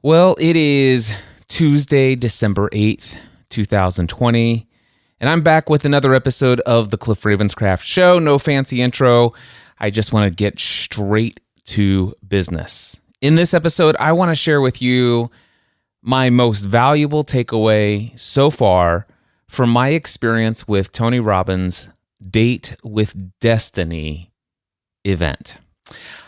Well, it is Tuesday, December 8th, 2020, and I'm back with another episode of the Cliff Ravenscraft Show. No fancy intro. I just want to get straight to business. In this episode, I want to share with you my most valuable takeaway so far from my experience with Tony Robbins' Date with Destiny event.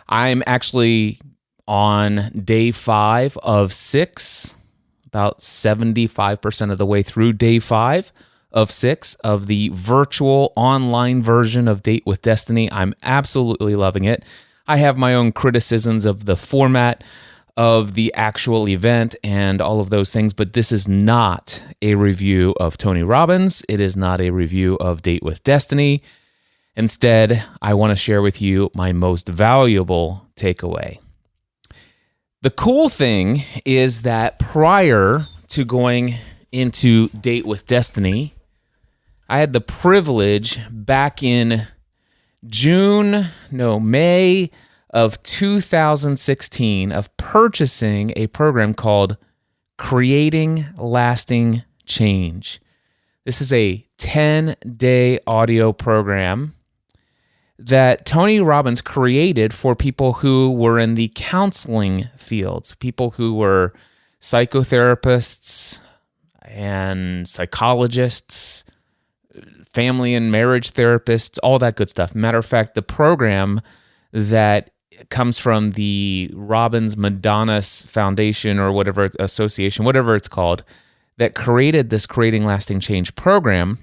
I'm actually on day 5 of 6, about 75% of the way through day 5 of 6 of the virtual online version of Date with Destiny. I'm absolutely loving it. I have my own criticisms of the format of the actual event and all of those things, but this is not a review of Tony Robbins. It is not a review of Date with Destiny. Instead, I want to share with you my most valuable takeaway. The cool thing is that prior to going into Date with Destiny, I had the privilege back in May of 2016 of purchasing a program called Creating Lasting Change. This is a 10-day audio program that Tony Robbins created for people who were in the counseling fields, people who were psychotherapists and psychologists, family and marriage therapists, all that good stuff. Matter of fact, the program that comes from the Robbins Madonnas Foundation or whatever association, whatever it's called, that created this Creating Lasting Change program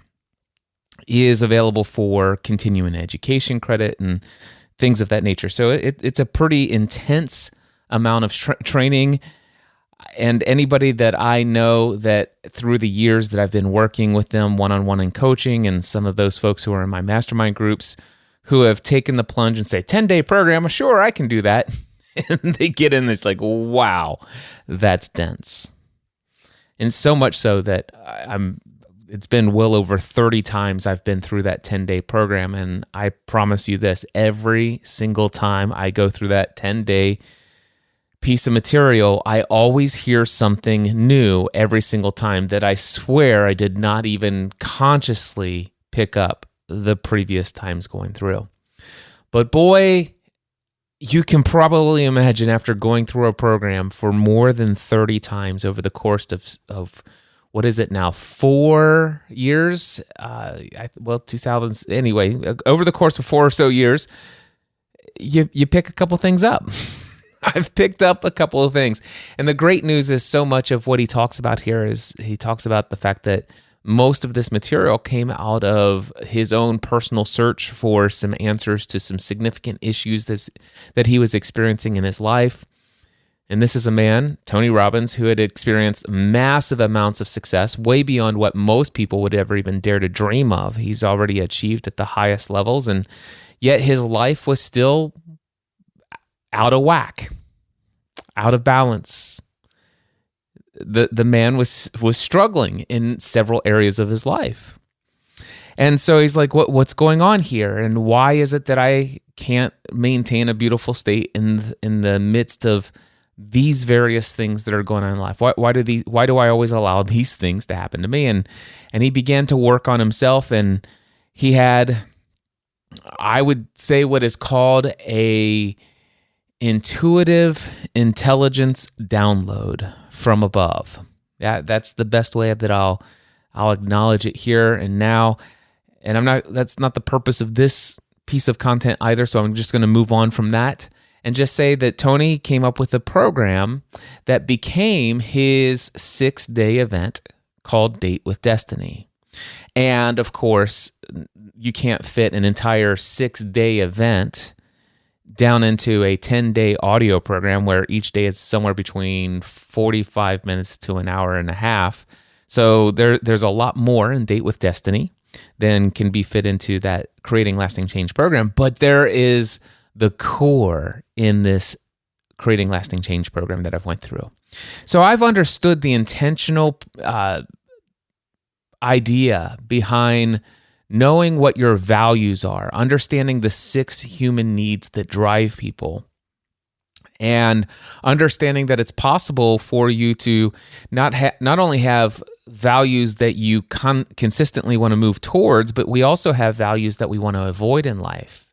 is available for continuing education credit and things of that nature. So it's a pretty intense amount of training. And anybody that I know that through the years that I've been working with them one-on-one in coaching, and some of those folks who are in my mastermind groups who have taken the plunge and say, 10-day program, sure, I can do that. And they get in, it's like, wow, that's dense. And so much so that it's been well over 30 times I've been through that 10-day program, and I promise you this, every single time I go through that 10-day piece of material, I always hear something new every single time that I swear I did not even consciously pick up the previous times going through. But boy, you can probably imagine after going through a program for more than 30 times over the course of what is it now, 4 years? 2000s, anyway, over the course of 4 or so years, you pick a couple things up. I've picked up a couple of things. And the great news is so much of what he talks about here is he talks about the fact that most of this material came out of his own personal search for some answers to some significant issues that he was experiencing in his life. And this is a man, Tony Robbins, who had experienced massive amounts of success, way beyond what most people would ever even dare to dream of. He's already achieved at the highest levels, and yet his life was still out of whack, out of balance. The man was struggling in several areas of his life. And so he's like, what's going on here? And why is it that I can't maintain a beautiful state in the midst of these various things that are going on in life? Why do I always allow these things to happen to me? And he began to work on himself, and he had, I would say, what is called a intuitive intelligence download from above. Yeah, that's the best way that I'll acknowledge it here and now. And that's not the purpose of this piece of content either, so I'm just going to move on from that and just say that Tony came up with a program that became his 6-day event called Date with Destiny. And of course, you can't fit an entire 6-day event down into a 10-day audio program where each day is somewhere between 45 minutes to an hour and a half. So there's a lot more in Date with Destiny than can be fit into that Creating Lasting Change program. But there is the core in this Creating Lasting Change program that I've went through. So I've understood the intentional idea behind knowing what your values are, understanding the 6 human needs that drive people, And understanding that it's possible for you to not only have values that you consistently want to move towards, but we also have values that we want to avoid in life.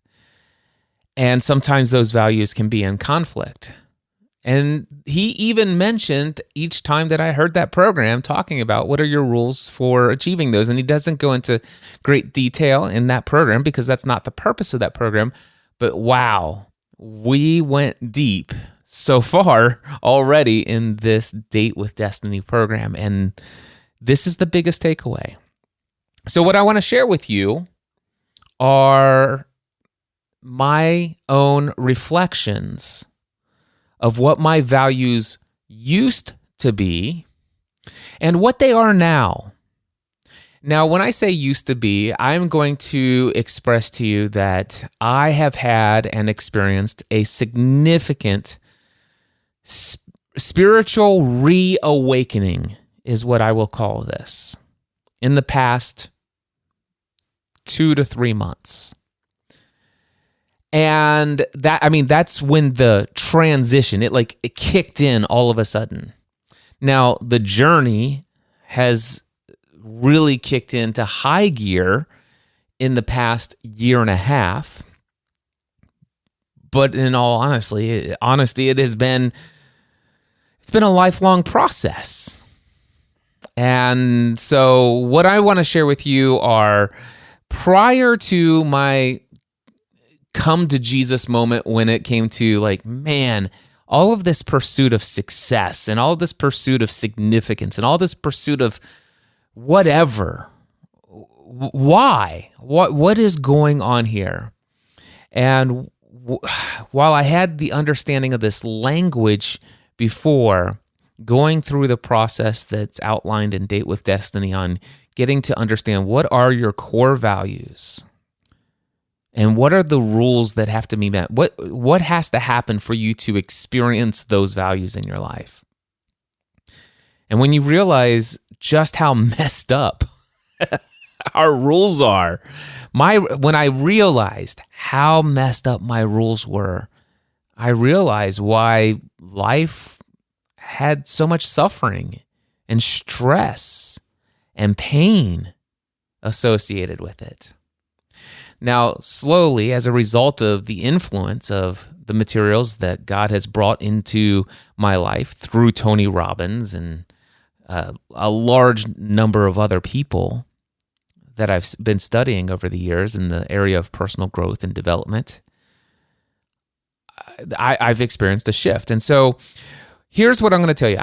And sometimes those values can be in conflict. And he even mentioned each time that I heard that program talking about what are your rules for achieving those. And he doesn't go into great detail in that program because that's not the purpose of that program. But wow, we went deep so far already in this Date with Destiny program. And this is the biggest takeaway. So what I want to share with you are my own reflections of what my values used to be and what they are now. Now, when I say used to be, I'm going to express to you that I have had and experienced a significant spiritual reawakening, is what I will call this, in the past 2 to 3 months. And that's when the transition, it kicked in all of a sudden. Now, the journey has really kicked into high gear in the past year and a half. But in all honesty, it's been a lifelong process. And so what I want to share with you are prior to my come to Jesus moment when it came to all of this pursuit of success and all of this pursuit of significance and all this pursuit of whatever. Why? What is going on here? And while I had the understanding of this language before, going through the process that's outlined in Date with Destiny on getting to understand what are your core values and what are the rules that have to be met, what has to happen for you to experience those values in your life. And when you realize just how messed up our rules are, when I realized how messed up my rules were, I realized why life had so much suffering and stress and pain associated with it. Now, slowly, as a result of the influence of the materials that God has brought into my life through Tony Robbins and a large number of other people that I've been studying over the years in the area of personal growth and development, I've experienced a shift. And so here's what I'm going to tell you.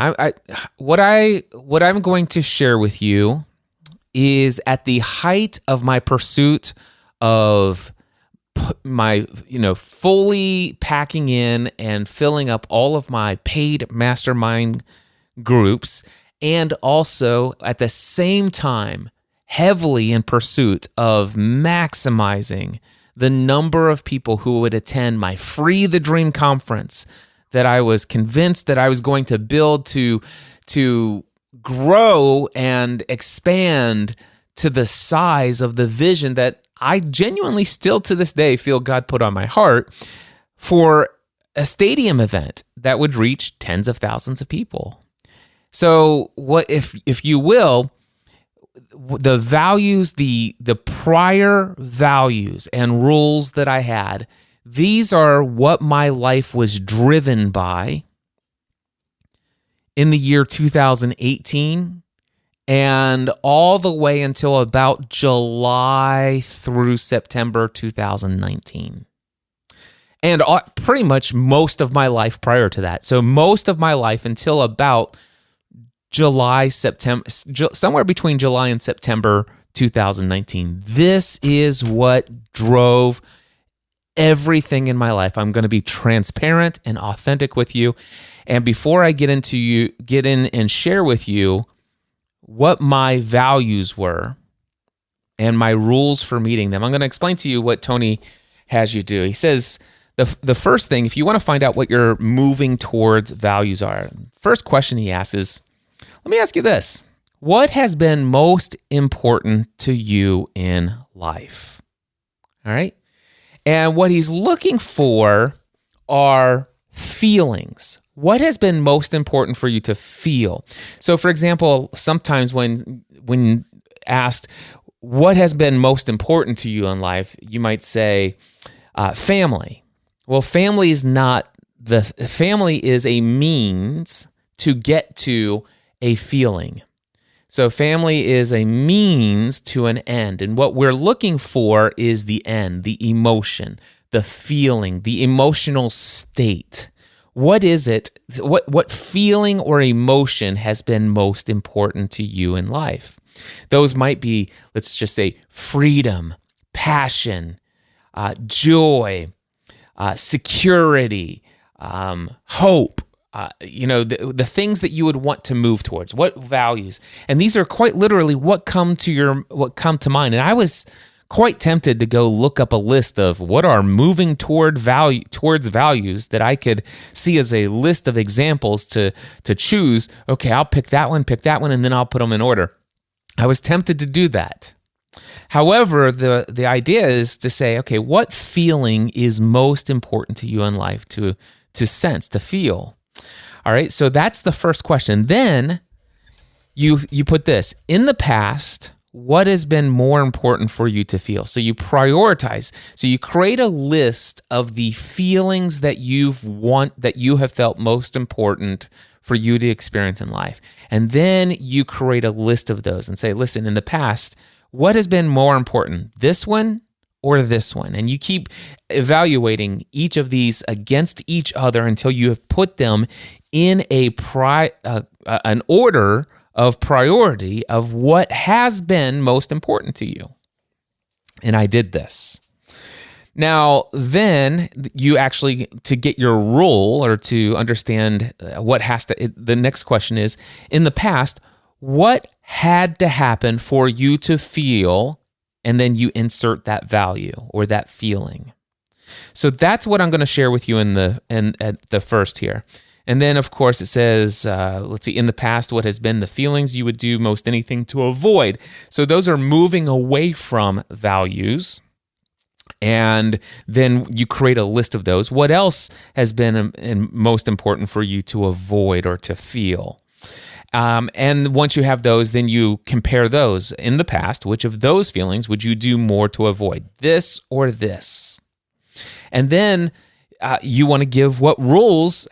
What I'm going to share with you is at the height of my pursuit of my, fully packing in and filling up all of my paid mastermind groups, and also at the same time, heavily in pursuit of maximizing the number of people who would attend my Free the Dream conference that I was convinced that I was going to build to grow and expand to the size of the vision that I genuinely still to this day feel God put on my heart for a stadium event that would reach tens of thousands of people. So what if you will, the values, the prior values and rules that I had, these are what my life was driven by in the year 2018 and all the way until about July through September 2019. And pretty much most of my life prior to that. So most of my life until about July, September, somewhere between July and September 2019. This is what drove everything in my life. I'm going to be transparent and authentic with you. And before I get in and share with you what my values were and my rules for meeting them, I'm going to explain to you what Tony has you do. He says the first thing, if you want to find out what your moving towards values are, first question he asks is, let me ask you this. What has been most important to you in life? All right. And what he's looking for are feelings. What has been most important for you to feel? So, for example, sometimes when asked, what has been most important to you in life, you might say, family. Well, family is a means to get to a feeling. So family is a means to an end. And what we're looking for is the end, the emotion, the feeling, the emotional state. What is it? What feeling or emotion has been most important to you in life? Those might be, let's just say, freedom, passion, joy, security, hope. The things that you would want to move towards, what values, and these are quite literally what come to mind. And I was quite tempted to go look up a list of what are moving towards values that I could see as a list of examples to choose. Okay, I'll pick that one, and then I'll put them in order. I was tempted to do that. However, the idea is to say, okay, what feeling is most important to you in life to sense, to feel? All right, so that's the first question. Then you put this, in the past, what has been more important for you to feel? So you prioritize. So you create a list of the feelings that you have felt most important for you to experience in life. And then you create a list of those and say, listen, in the past, what has been more important, this one or this one? And you keep evaluating each of these against each other until you have put them in an order of priority of what has been most important to you. And I did this. Now, then you actually, to get your rule or to understand the next question is, in the past, what had to happen for you to feel, and then you insert that value or that feeling. So that's what I'm going to share with you at the first here. And then, of course, it says, let's see, in the past, what has been the feelings you would do most anything to avoid. So those are moving away from values. And then you create a list of those. What else has been most important for you to avoid or to feel? And once you have those, then you compare those. In the past, which of those feelings would you do more to avoid, this or this? And then you want to give what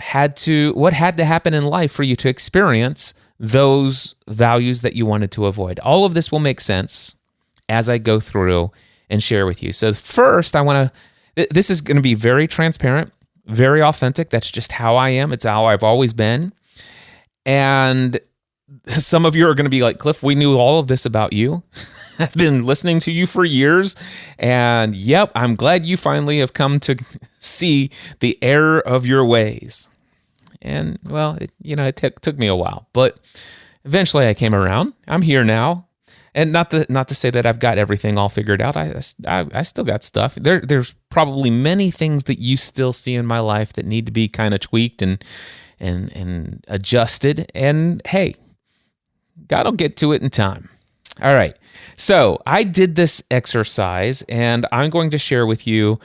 had to happen in life for you to experience those values that you wanted to avoid. All of this will make sense as I go through and share with you. So first, this is going to be very transparent, very authentic. That's just how I am. It's how I've always been. And some of you are going to be like, Cliff, we knew all of this about you. I've been listening to you for years. And yep, I'm glad you finally have come to see the error of your ways. And well, it took me a while, but eventually I came around. I'm here now. And not to say that I've got everything all figured out. I still got stuff. There's probably many things that you still see in my life that need to be kind of tweaked and adjusted. And hey, God will get to it in time. All right. So I did this exercise, and I'm going to share with you,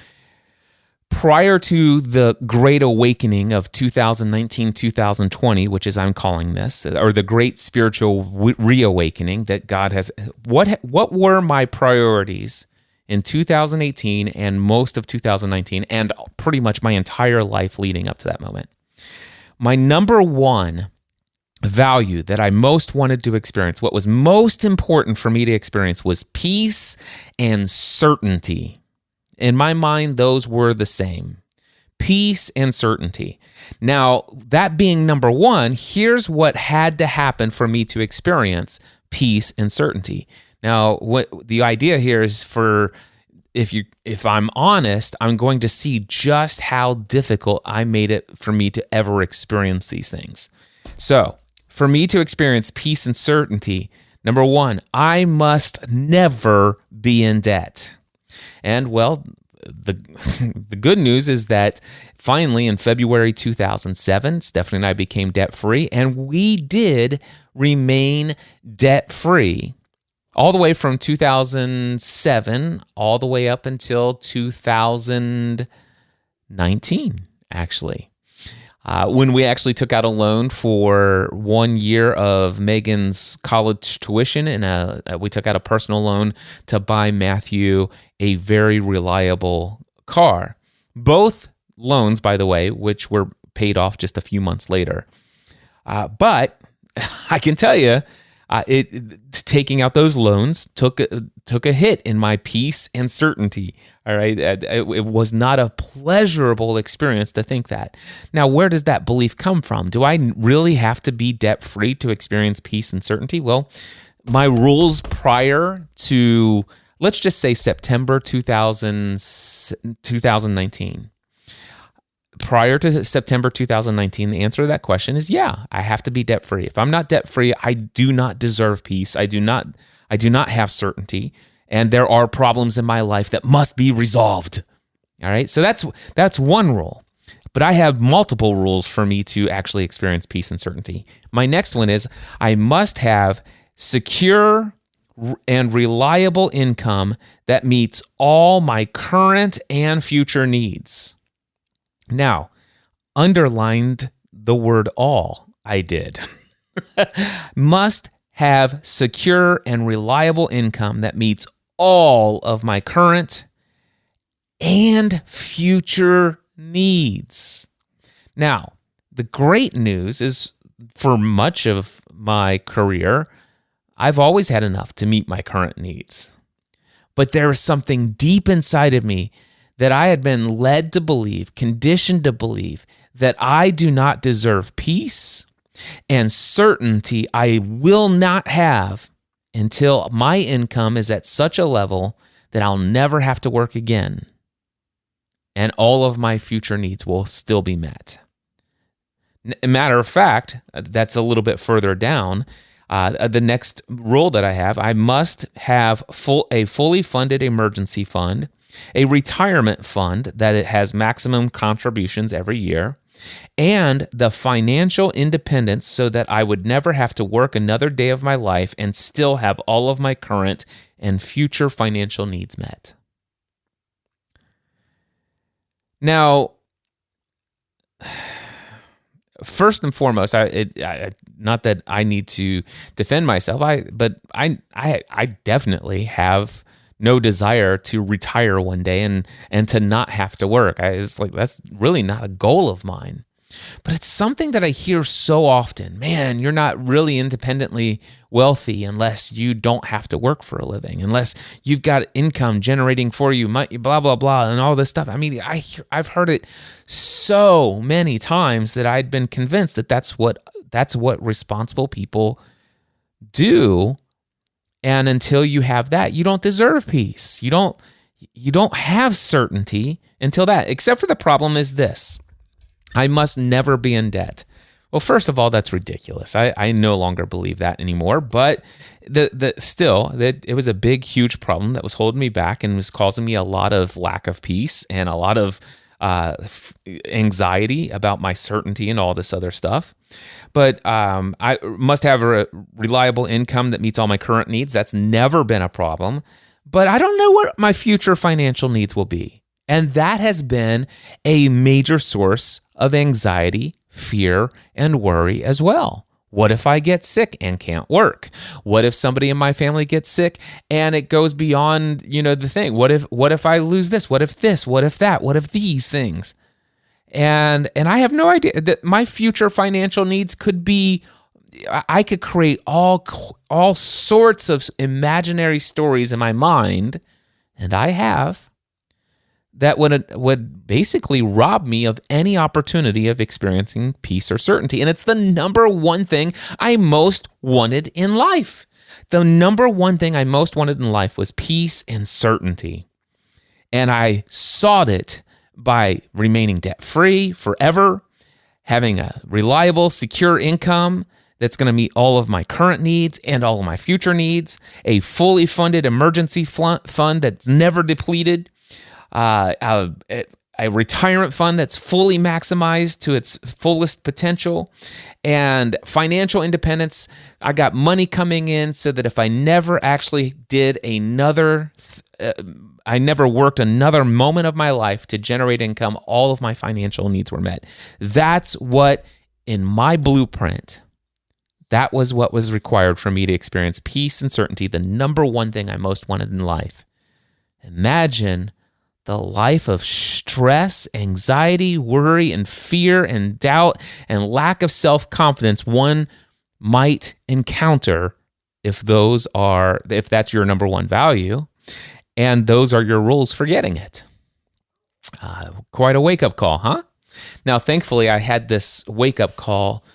prior to the Great Awakening of 2019-2020, which is I'm calling this, or the Great Spiritual Reawakening that God has, what were my priorities in 2018 and most of 2019 and pretty much my entire life leading up to that moment? My number one value that I most wanted to experience, what was most important for me to experience, was peace and certainty. In my mind, those were the same. Peace and certainty. Now, that being number one, here's what had to happen for me to experience peace and certainty. Now, what the idea here is if I'm honest, I'm going to see just how difficult I made it for me to ever experience these things. So, for me to experience peace and certainty, number one, I must never be in debt. And well, the good news is that finally in February 2007, Stephanie and I became debt-free, and we did remain debt-free all the way from 2007 all the way up until 2019, actually. When we actually took out a loan for 1 year of Megan's college tuition, and we took out a personal loan to buy Matthew a very reliable car. Both loans, by the way, which were paid off just a few months later. But I can tell you, taking out those loans took a hit in my peace and certainty. All right, it was not a pleasurable experience to think that. Now, where does that belief come from? Do I really have to be debt-free to experience peace and certainty? Well, my rules prior to, let's just say, September 2019. Prior to September 2019, the answer to that question is yeah, I have to be debt-free. If I'm not debt-free, I do not deserve peace. I do not have certainty, and there are problems in my life that must be resolved. All right? So that's one rule. But I have multiple rules for me to actually experience peace and certainty. My next one is I must have secure and reliable income that meets all my current and future needs. Now, underlined the word all, I did. Must have secure and reliable income that meets all of my current and future needs. Now, the great news is for much of my career, I've always had enough to meet my current needs. But there is something deep inside of me that I had been led to believe, conditioned to believe, that I do not deserve peace and certainty I will not have until my income is at such a level that I'll never have to work again, and all of my future needs will still be met. Matter of fact, that's a little bit further down. The next rule that I have, I must have a fully funded emergency fund, a retirement fund that it has maximum contributions every year, and the financial independence so that I would never have to work another day of my life and still have all of my current and future financial needs met. Now, first and foremost, not that I need to defend myself, but I definitely have no desire to retire one day and to not have to work. It's like that's really not a goal of mine. But it's something that I hear so often. Man, you're not really independently wealthy unless you don't have to work for a living, unless you've got income generating for you, blah, blah, blah, and all this stuff. I mean, I've heard it so many times that I'd been convinced that that's what responsible people do. And until you have that, you don't deserve peace. You don't have certainty until that. Except for the problem is this: I must never be in debt. Well, first of all, that's ridiculous. I no longer believe that anymore. But it was a big, huge problem that was holding me back and was causing me a lot of lack of peace and a lot of anxiety about my certainty and all this other stuff. But I must have a reliable income that meets all my current needs. That's never been a problem. But I don't know what my future financial needs will be. And that has been a major source of anxiety, fear, and worry as well. What if I get sick and can't work? What if somebody in my family gets sick and it goes beyond, the thing? What if I lose this? What if this? What if that? What if these things? And I have no idea that my future financial needs could be, I could create all sorts of imaginary stories in my mind, and I have, that would basically rob me of any opportunity of experiencing peace or certainty. And it's the number one thing I most wanted in life. The number one thing I most wanted in life was peace and certainty. And I sought it by remaining debt-free forever, having a reliable, secure income that's going to meet all of my current needs and all of my future needs, a fully funded emergency fund that's never depleted, a retirement fund that's fully maximized to its fullest potential, and financial independence. I got money coming in so that if I never actually did another I never worked another moment of my life to generate income. All of my financial needs were met. That's what, in my blueprint, that was what was required for me to experience peace and certainty, the number one thing I most wanted in life. Imagine the life of stress, anxiety, worry, and fear, and doubt, and lack of self-confidence one might encounter if that's your number one value, and those are your rules for getting it. Quite a wake-up call, huh? Now, thankfully, I had this wake-up call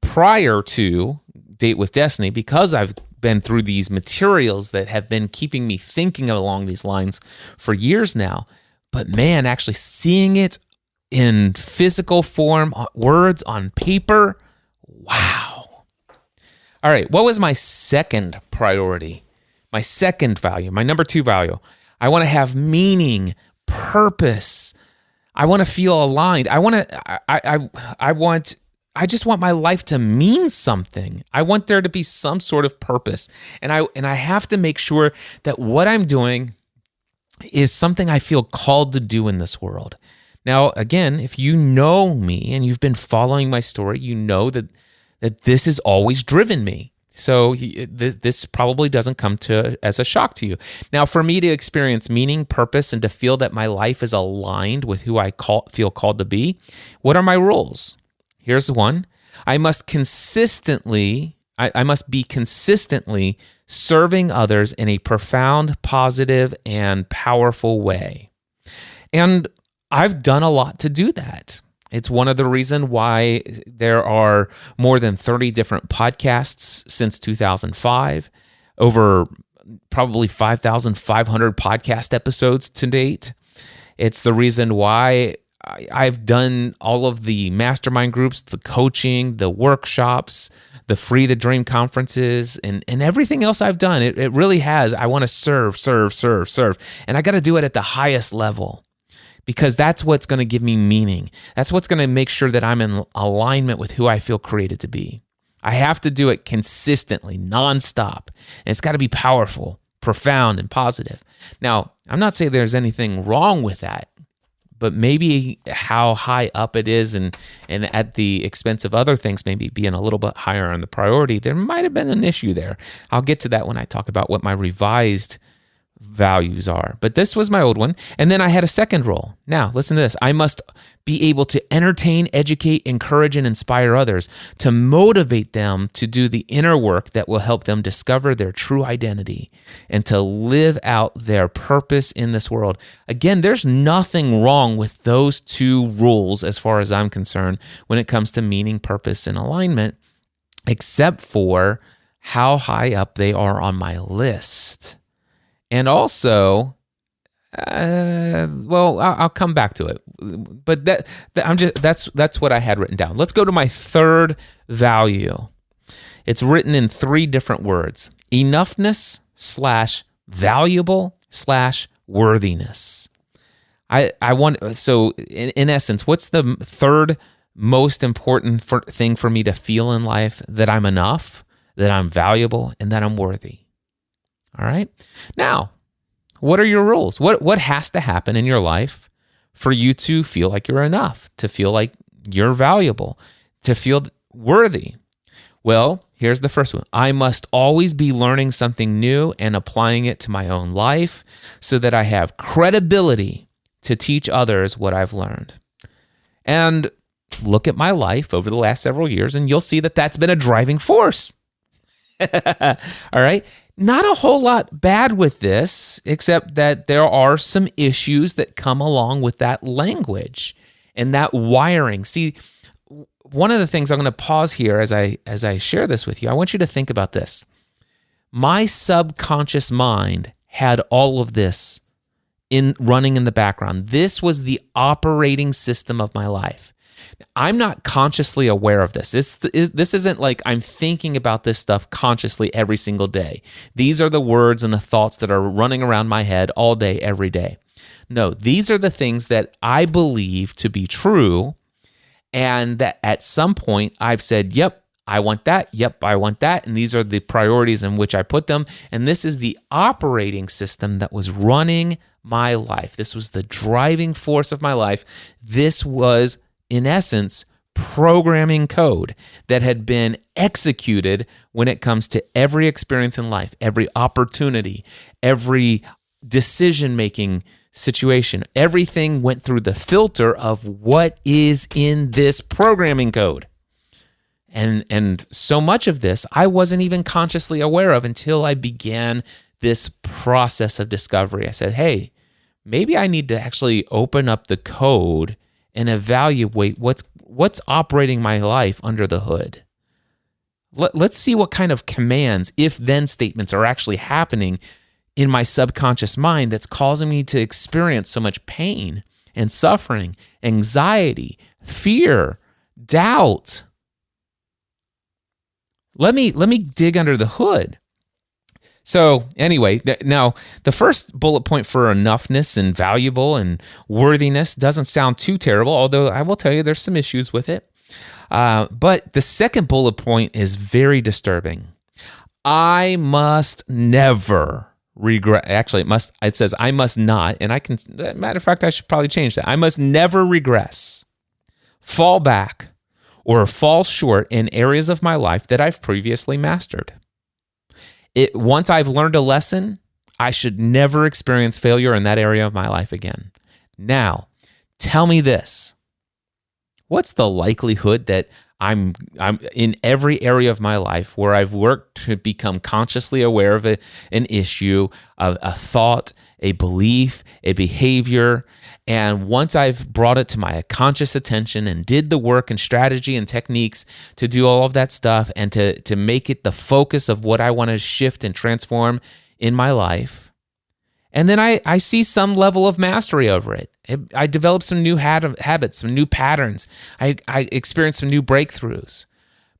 prior to Date with Destiny because I've been through these materials that have been keeping me thinking along these lines for years now. But man, actually seeing it in physical form, words on paper, wow. All right, what was my second priority? My second value, my number 2 value. I want to have meaning, purpose. I want to feel aligned. I just want my life to mean something. I want there to be some sort of purpose. And I have to make sure that what I'm doing is something I feel called to do in this world. Now, again, if you know me and you've been following my story, you know that this has always driven me. So this probably doesn't come as a shock to you. Now, for me to experience meaning, purpose, and to feel that my life is aligned with who I feel called to be, what are my rules? Here's one. I must be consistently serving others in a profound, positive, and powerful way. And I've done a lot to do that. It's one of the reasons why there are more than 30 different podcasts since 2005, over probably 5,500 podcast episodes to date. It's the reason why I've done all of the mastermind groups, the coaching, the workshops, the Free the Dream conferences, and everything else I've done. It really has. I want to serve. And I got to do it at the highest level because that's what's going to give me meaning. That's what's going to make sure that I'm in alignment with who I feel created to be. I have to do it consistently, nonstop. And it's got to be powerful, profound, and positive. Now, I'm not saying there's anything wrong with that, but maybe how high up it is and at the expense of other things, maybe being a little bit higher on the priority, there might have been an issue there. I'll get to that when I talk about what my revised values are. But this was my old one. And then I had a second role. Now, listen to this. I must be able to entertain, educate, encourage, and inspire others, to motivate them to do the inner work that will help them discover their true identity and to live out their purpose in this world. Again, there's nothing wrong with those 2 rules as far as I'm concerned when it comes to meaning, purpose, and alignment, except for how high up they are on my list. And also, I'll come back to it. But that's what I had written down. Let's go to my third value. It's written in 3 different words: enoughness / valuable / worthiness. So in essence, what's the third most important thing for me to feel in life? That I'm enough, that I'm valuable, and that I'm worthy. All right. Now, what are your rules? What has to happen in your life for you to feel like you're enough, to feel like you're valuable, to feel worthy? Well, here's the first one. I must always be learning something new and applying it to my own life so that I have credibility to teach others what I've learned. And look at my life over the last several years, and you'll see that that's been a driving force. All right. Not a whole lot bad with this, except that there are some issues that come along with that language and that wiring. See, one of the things I'm going to pause here as I share this with you, I want you to think about this. My subconscious mind had all of this running in the background. This was the operating system of my life. I'm not consciously aware of this. This isn't like I'm thinking about this stuff consciously every single day. These are the words and the thoughts that are running around my head all day, every day. No, these are the things that I believe to be true, and that at some point I've said, yep, I want that. Yep, I want that. And these are the priorities in which I put them. And this is the operating system that was running my life. This was the driving force of my life. This was, in essence, programming code that had been executed when it comes to every experience in life, every opportunity, every decision-making situation. Everything went through the filter of what is in this programming code. And so much of this I wasn't even consciously aware of until I began this process of discovery. I said, hey, maybe I need to actually open up the code and evaluate what's operating my life under the hood. Let's see what kind of commands, if-then statements are actually happening in my subconscious mind that's causing me to experience so much pain and suffering, anxiety, fear, doubt. Let me dig under the hood. So anyway, now the first bullet point for enoughness and valuable and worthiness doesn't sound too terrible, although I will tell you there's some issues with it. But the second bullet point is very disturbing. I must never regret. Actually, it says I must not, and I can. Matter of fact, I should probably change that. I must never regress, fall back, or fall short in areas of my life that I've previously mastered. Once I've learned a lesson, I should never experience failure in that area of my life again. Now, tell me this. What's the likelihood that I'm in every area of my life where I've worked to become consciously aware of an issue, a thought, a belief, a behavior, and once I've brought it to my conscious attention and did the work and strategy and techniques to do all of that stuff and to make it the focus of what I want to shift and transform in my life, and then I see some level of mastery over it. I develop some new habits, some new patterns. I experience some new breakthroughs.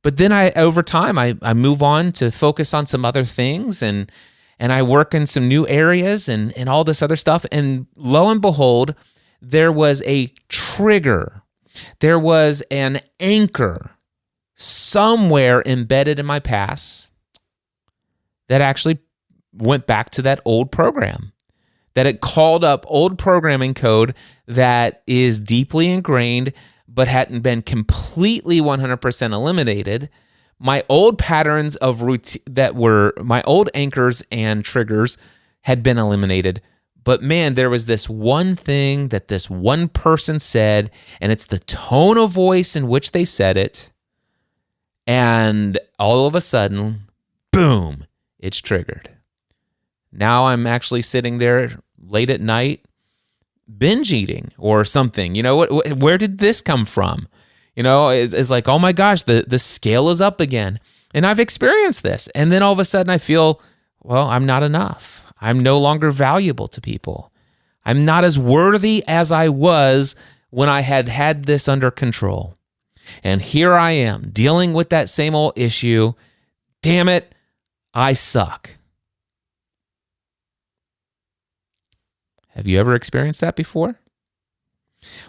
But then over time, I move on to focus on some other things and I work in some new areas and all this other stuff. And lo and behold, there was a trigger. There was an anchor somewhere embedded in my past that actually went back to that old program, that it called up old programming code that is deeply ingrained but hadn't been completely 100% eliminated. My old patterns of routine that were my old anchors and triggers had been eliminated. But man, there was this one thing that this one person said, and it's the tone of voice in which they said it. And all of a sudden, boom, it's triggered. Now I'm actually sitting there late at night, binge eating or something. You know, where did this come from? You know, it's like, oh my gosh, the scale is up again. And I've experienced this. And then all of a sudden I feel, well, I'm not enough. I'm no longer valuable to people. I'm not as worthy as I was when I had this under control. And here I am dealing with that same old issue. Damn it, I suck. Have you ever experienced that before?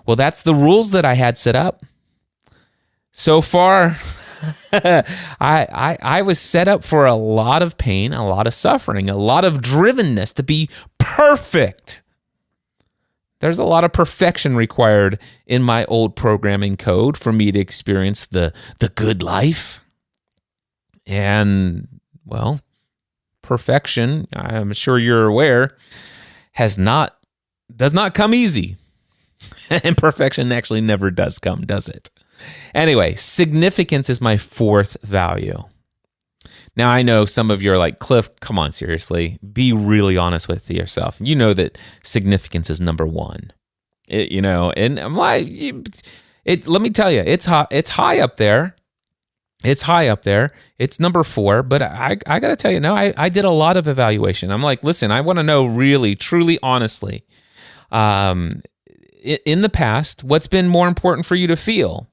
Well, that's the rules that I had set up. So far, I was set up for a lot of pain, a lot of suffering, a lot of drivenness to be perfect. There's a lot of perfection required in my old programming code for me to experience the good life. And, well, perfection, I'm sure you're aware, does not come easy. And perfection actually never does come, does it? Anyway, significance is my fourth value. Now, I know some of you are like, Cliff, come on, seriously. Be really honest with yourself. You know that significance is number one. And I'm like, let me tell you, it's high up there. It's high up there. It's number 4, but I got to tell you, no, I did a lot of evaluation. I'm like, listen, I want to know really, truly, honestly, in the past, what's been more important for you to feel?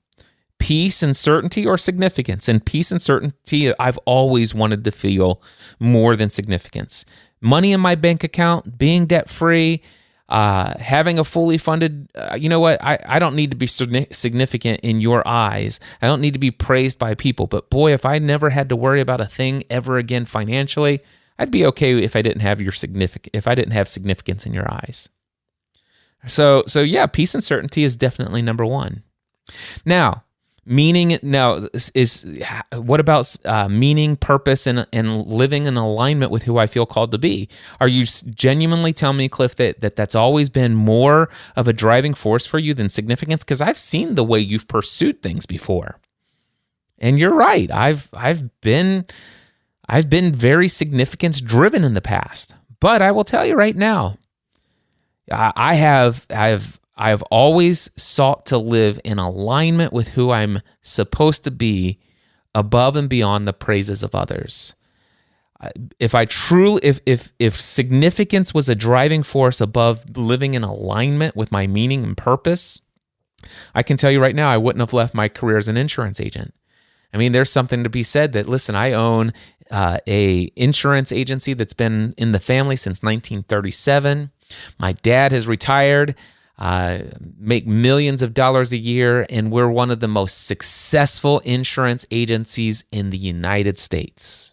Peace and certainty or significance? And peace and certainty, I've always wanted to feel more than significance. Money in my bank account, being debt-free, having a fully funded, you know what? I don't need to be significant in your eyes. I don't need to be praised by people. But boy, if I never had to worry about a thing ever again financially, I'd be okay if I didn't have significance in your eyes. So yeah, peace and certainty is definitely number one. Now, what about meaning, purpose, and living in alignment with who I feel called to be? Are you genuinely telling me, Cliff, that's always been more of a driving force for you than significance? Because I've seen the way you've pursued things before, and you're right. I've been very significance driven in the past, but I will tell you right now, I've always sought to live in alignment with who I'm supposed to be, above and beyond the praises of others. If significance was a driving force above living in alignment with my meaning and purpose, I can tell you right now, I wouldn't have left my career as an insurance agent. I mean, there's something to be said that, listen, I own a insurance agency that's been in the family since 1937. My dad has retired, make millions of dollars a year, and we're one of the most successful insurance agencies in the United States.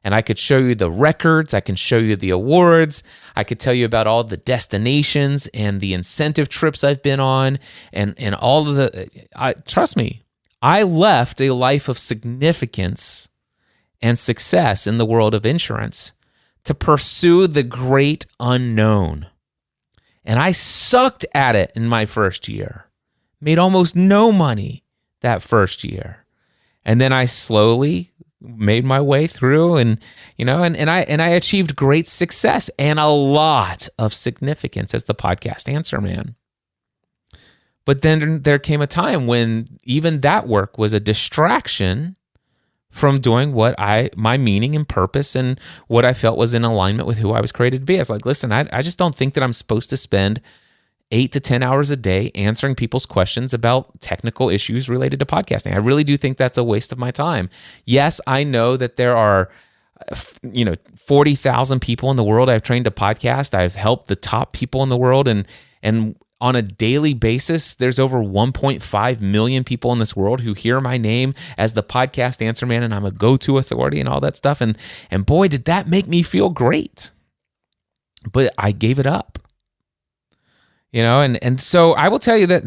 And I could show you the records, I can show you the awards, I could tell you about all the destinations and the incentive trips I've been on, and all of trust me, I left a life of significance and success in the world of insurance to pursue the great unknown. And I sucked at it in my first year. Made almost no money that first year. And then I slowly made my way through, and I achieved great success and a lot of significance as the podcast Answer Man. But then there came a time when even that work was a distraction from doing what my meaning and purpose and what I felt was in alignment with who I was created to be. I was like, listen, I just don't think that I'm supposed to spend 8 to 10 hours a day answering people's questions about technical issues related to podcasting. I really do think that's a waste of my time. Yes, I know that there are 40,000 people in the world I've trained to podcast. I've helped the top people in the world, and on a daily basis, there's over 1.5 million people in this world who hear my name as the podcast Answer Man, and I'm a go-to authority and all that stuff. And boy, did that make me feel great. But I gave it up. And so I will tell you that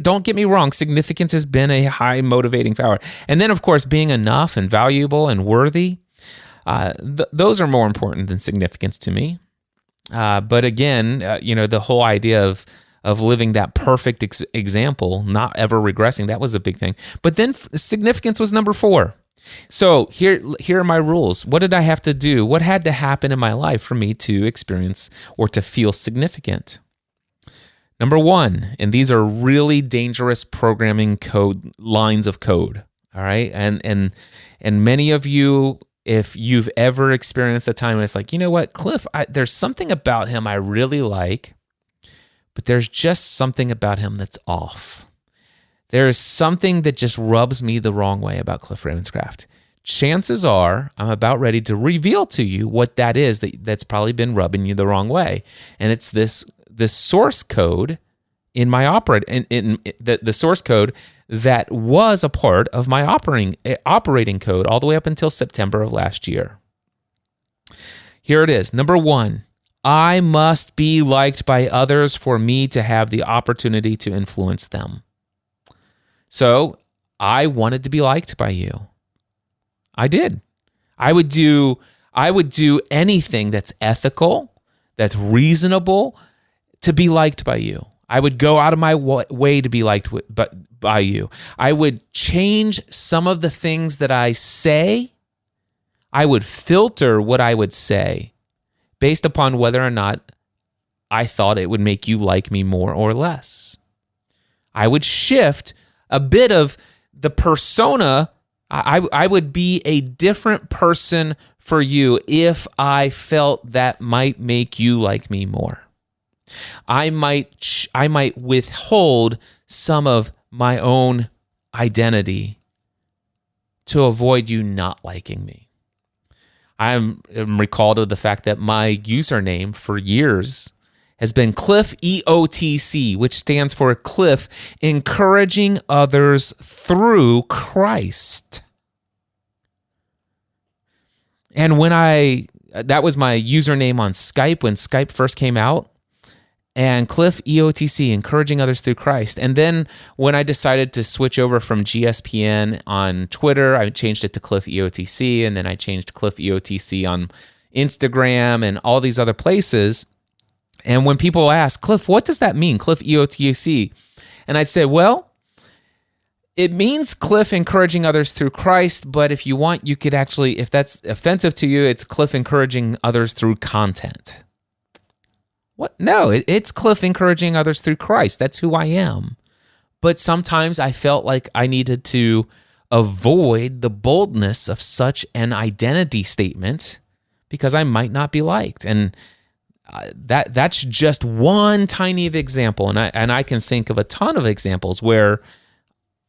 don't get me wrong, significance has been a high motivating power. And then, of course, being enough and valuable and worthy, those are more important than significance to me. But again, the whole idea of living that perfect example, not ever regressing, that was a big thing. But then significance was number 4. So here are my rules. What did I have to do? What had to happen in my life for me to experience or to feel significant? Number 1, and these are really dangerous programming lines of code. All right, and many of you, if you've ever experienced a time when it's like, you know what, Cliff, there's something about him I really like, but there's just something about him that's off. There is something that just rubs me the wrong way about Cliff Ravenscraft. Chances are I'm about ready to reveal to you what that is that's probably been rubbing you the wrong way. And it's this source code in my the source code that was a part of my operating code all the way up until September of last year. Here it is. Number 1, I must be liked by others for me to have the opportunity to influence them. So I wanted to be liked by you. I did. I would do anything that's ethical, that's reasonable, to be liked by you. I would go out of my way to be liked by you. I would change some of the things that I say. I would filter what I would say based upon whether or not I thought it would make you like me more or less. I would shift a bit of the persona. I would be a different person for you if I felt that might make you like me more. I might withhold some of my own identity to avoid you not liking me. I'm recalled of the fact that my username for years has been Cliff EOTC, which stands for Cliff Encouraging Others Through Christ. And that was my username on Skype when Skype first came out. And Cliff EOTC, encouraging others through Christ. And then when I decided to switch over from GSPN on Twitter, I changed it to Cliff EOTC, and then I changed Cliff EOTC on Instagram and all these other places. And when people ask, Cliff, what does that mean, Cliff EOTC? And I'd say, well, it means Cliff encouraging others through Christ, but if you want, you could actually, if that's offensive to you, it's Cliff encouraging others through content. What? No, it's Cliff encouraging others through Christ. That's who I am. But sometimes I felt like I needed to avoid the boldness of such an identity statement because I might not be liked. And that's just one tiny example. And I can think of a ton of examples where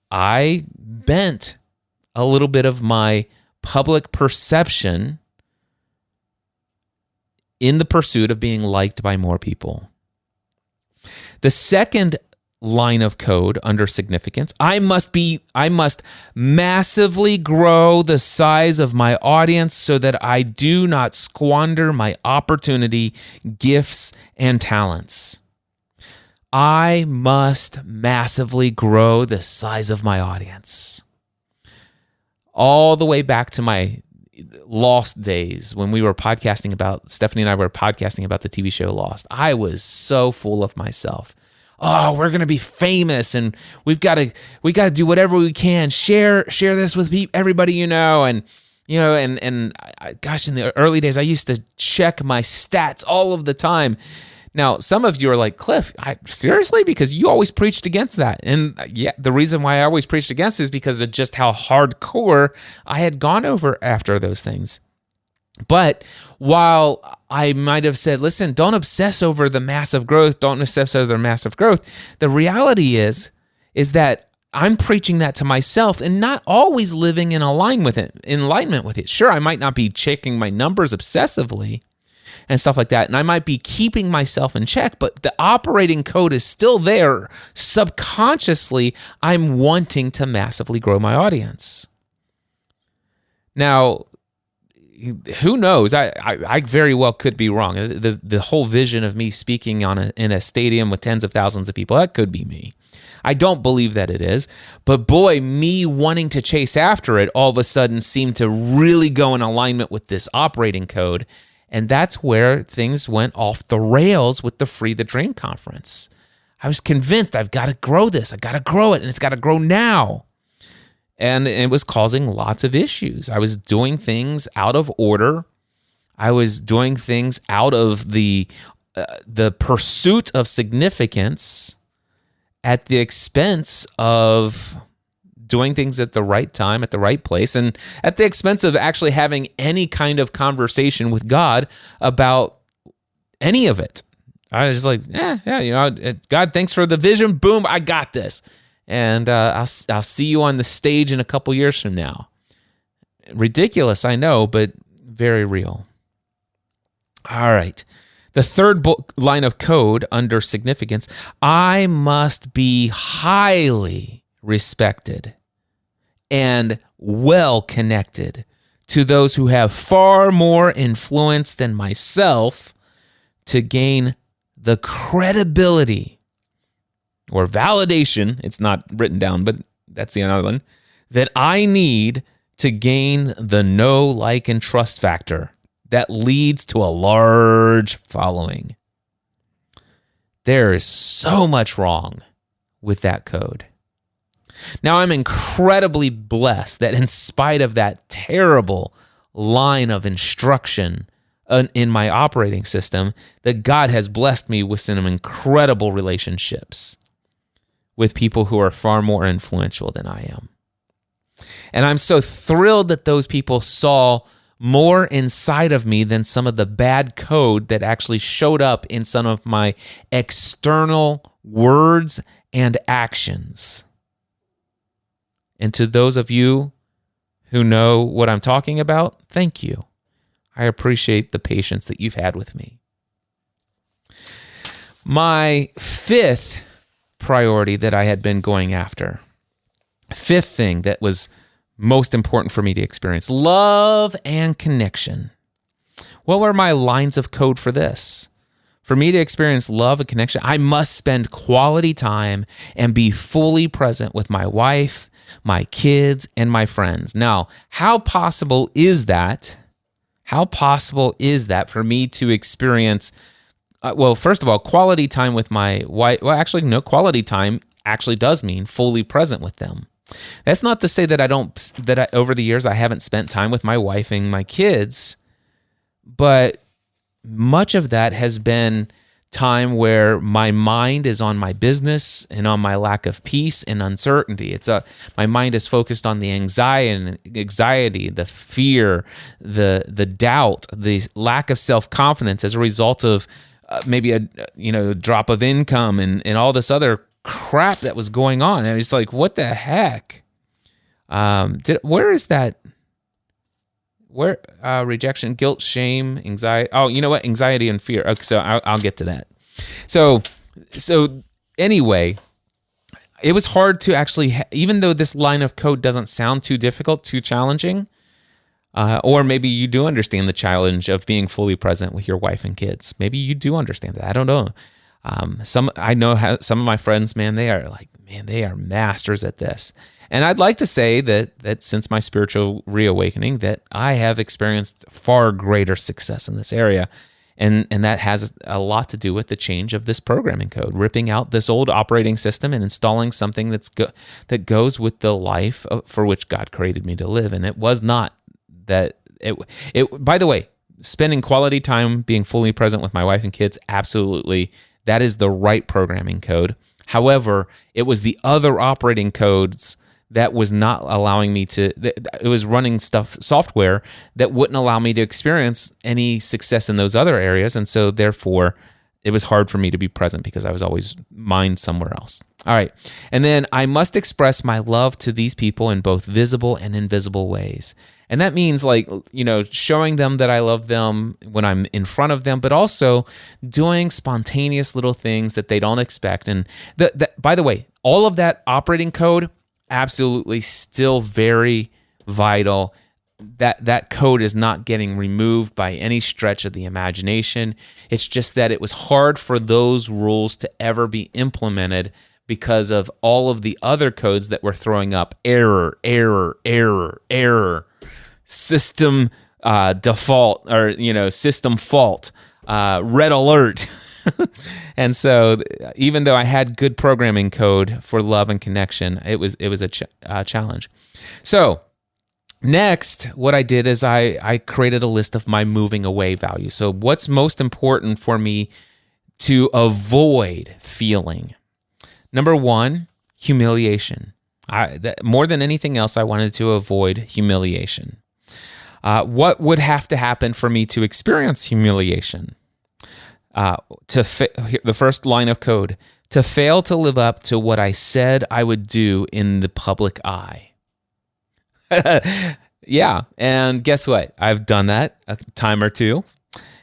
I bent a little bit of my public perception in the pursuit of being liked by more people. The second line of code under significance, I must massively grow the size of my audience so that I do not squander my opportunity, gifts, and talents. I must massively grow the size of my audience. All the way back to my Lost days when we were podcasting about, Stephanie and I were podcasting about the TV show Lost. I was so full of myself. Oh, we're going to be famous and we got to do whatever we can. Share this with everybody and gosh, in the early days I used to check my stats all of the time. Now, some of you are like, Cliff, seriously? Because you always preached against that. And yeah, the reason why I always preached against it is because of just how hardcore I had gone over after those things. But while I might have said, listen, don't obsess over the massive growth, the reality is that I'm preaching that to myself and not always living in alignment with it. Sure, I might not be checking my numbers obsessively and stuff like that. And I might be keeping myself in check, but the operating code is still there. Subconsciously, I'm wanting to massively grow my audience. Now, who knows? I very well could be wrong. The whole vision of me speaking in a stadium with tens of thousands of people, that could be me. I don't believe that it is, but boy, me wanting to chase after it all of a sudden seemed to really go in alignment with this operating code. And that's where things went off the rails with the Free the Dream conference. I was convinced I've got to grow this. I got to grow it, and it's got to grow now. And it was causing lots of issues. I was doing things out of order. I was doing things out of the pursuit of significance at the expense of doing things at the right time, at the right place, and at the expense of actually having any kind of conversation with God about any of it. I was like, God, thanks for the vision. Boom, I got this. And I'll see you on the stage in a couple years from now. Ridiculous, I know, but very real. All right. The third line of code under significance, I must be highly respected and well connected to those who have far more influence than myself to gain the credibility or validation, it's not written down, but that's the another one, that I need to gain the know, like, and trust factor that leads to a large following. There is so much wrong with that code. Now, I'm incredibly blessed that in spite of that terrible line of instruction in my operating system, that God has blessed me with some incredible relationships with people who are far more influential than I am. And I'm so thrilled that those people saw more inside of me than some of the bad code that actually showed up in some of my external words and actions. And to those of you who know what I'm talking about, thank you. I appreciate the patience that you've had with me. My fifth priority that I had been going after, fifth thing that was most important for me to experience? Love and connection. What were my lines of code for this? For me to experience love and connection, I must spend quality time and be fully present with my wife, my kids, and my friends. Now, how possible is that? How possible is that for me to experience, well, first of all, quality time with my wife? Well, actually, no, quality time actually does mean fully present with them. That's not to say that over the years I haven't spent time with my wife and my kids, but much of that has been time where my mind is on my business and on my lack of peace and uncertainty. My mind is focused on the anxiety, the fear, the doubt, the lack of self-confidence as a result of maybe a drop of income and all this other crap that was going on. And it's like, what the heck? Where is that? Where rejection, guilt, shame, anxiety. Oh, you know what? Anxiety and fear. Okay, so I'll get to that. So anyway, it was hard to actually, even though this line of code doesn't sound too difficult, too challenging, or maybe you do understand the challenge of being fully present with your wife and kids. Maybe you do understand that. I don't know. Some of my friends, man, they are masters at this. And I'd like to say that since my spiritual reawakening, that I have experienced far greater success in this area. And that has a lot to do with the change of this programming code, ripping out this old operating system and installing something that goes with the life for which God created me to live. And it was not that by the way, spending quality time being fully present with my wife and kids, absolutely, that is the right programming code. However, it was the other operating codes that was not allowing me to, it was running software that wouldn't allow me to experience any success in those other areas. And so therefore it was hard for me to be present because I was always mind somewhere else. All right. And then I must express my love to these people in both visible and invisible ways. And that means showing them that I love them when I'm in front of them, but also doing spontaneous little things that they don't expect. And by the way, all of that operating code, absolutely still very vital. That code is not getting removed by any stretch of the imagination. It's just that it was hard for those rules to ever be implemented because of all of the other codes that were throwing up error, system default, or system fault, red alert. And so even though I had good programming code for love and connection, it was a challenge. So next, what I did is I created a list of my moving away values. So what's most important for me to avoid feeling? Number one, humiliation. More than anything else, I wanted to avoid humiliation. What would have to happen for me to experience humiliation? The first line of code, to fail to live up to what I said I would do in the public eye. Yeah, and guess what? I've done that a time or two,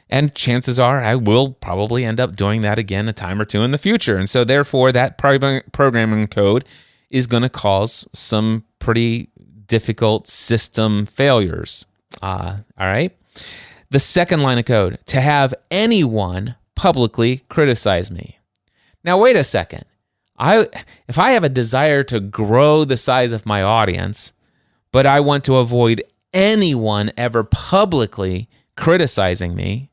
and chances are I will probably end up doing that again a time or two in the future. And so therefore, that programming code is going to cause some pretty difficult system failures. All right. The second line of code, to have anyone publicly criticize me. Now, wait a second. If I have a desire to grow the size of my audience, but I want to avoid anyone ever publicly criticizing me,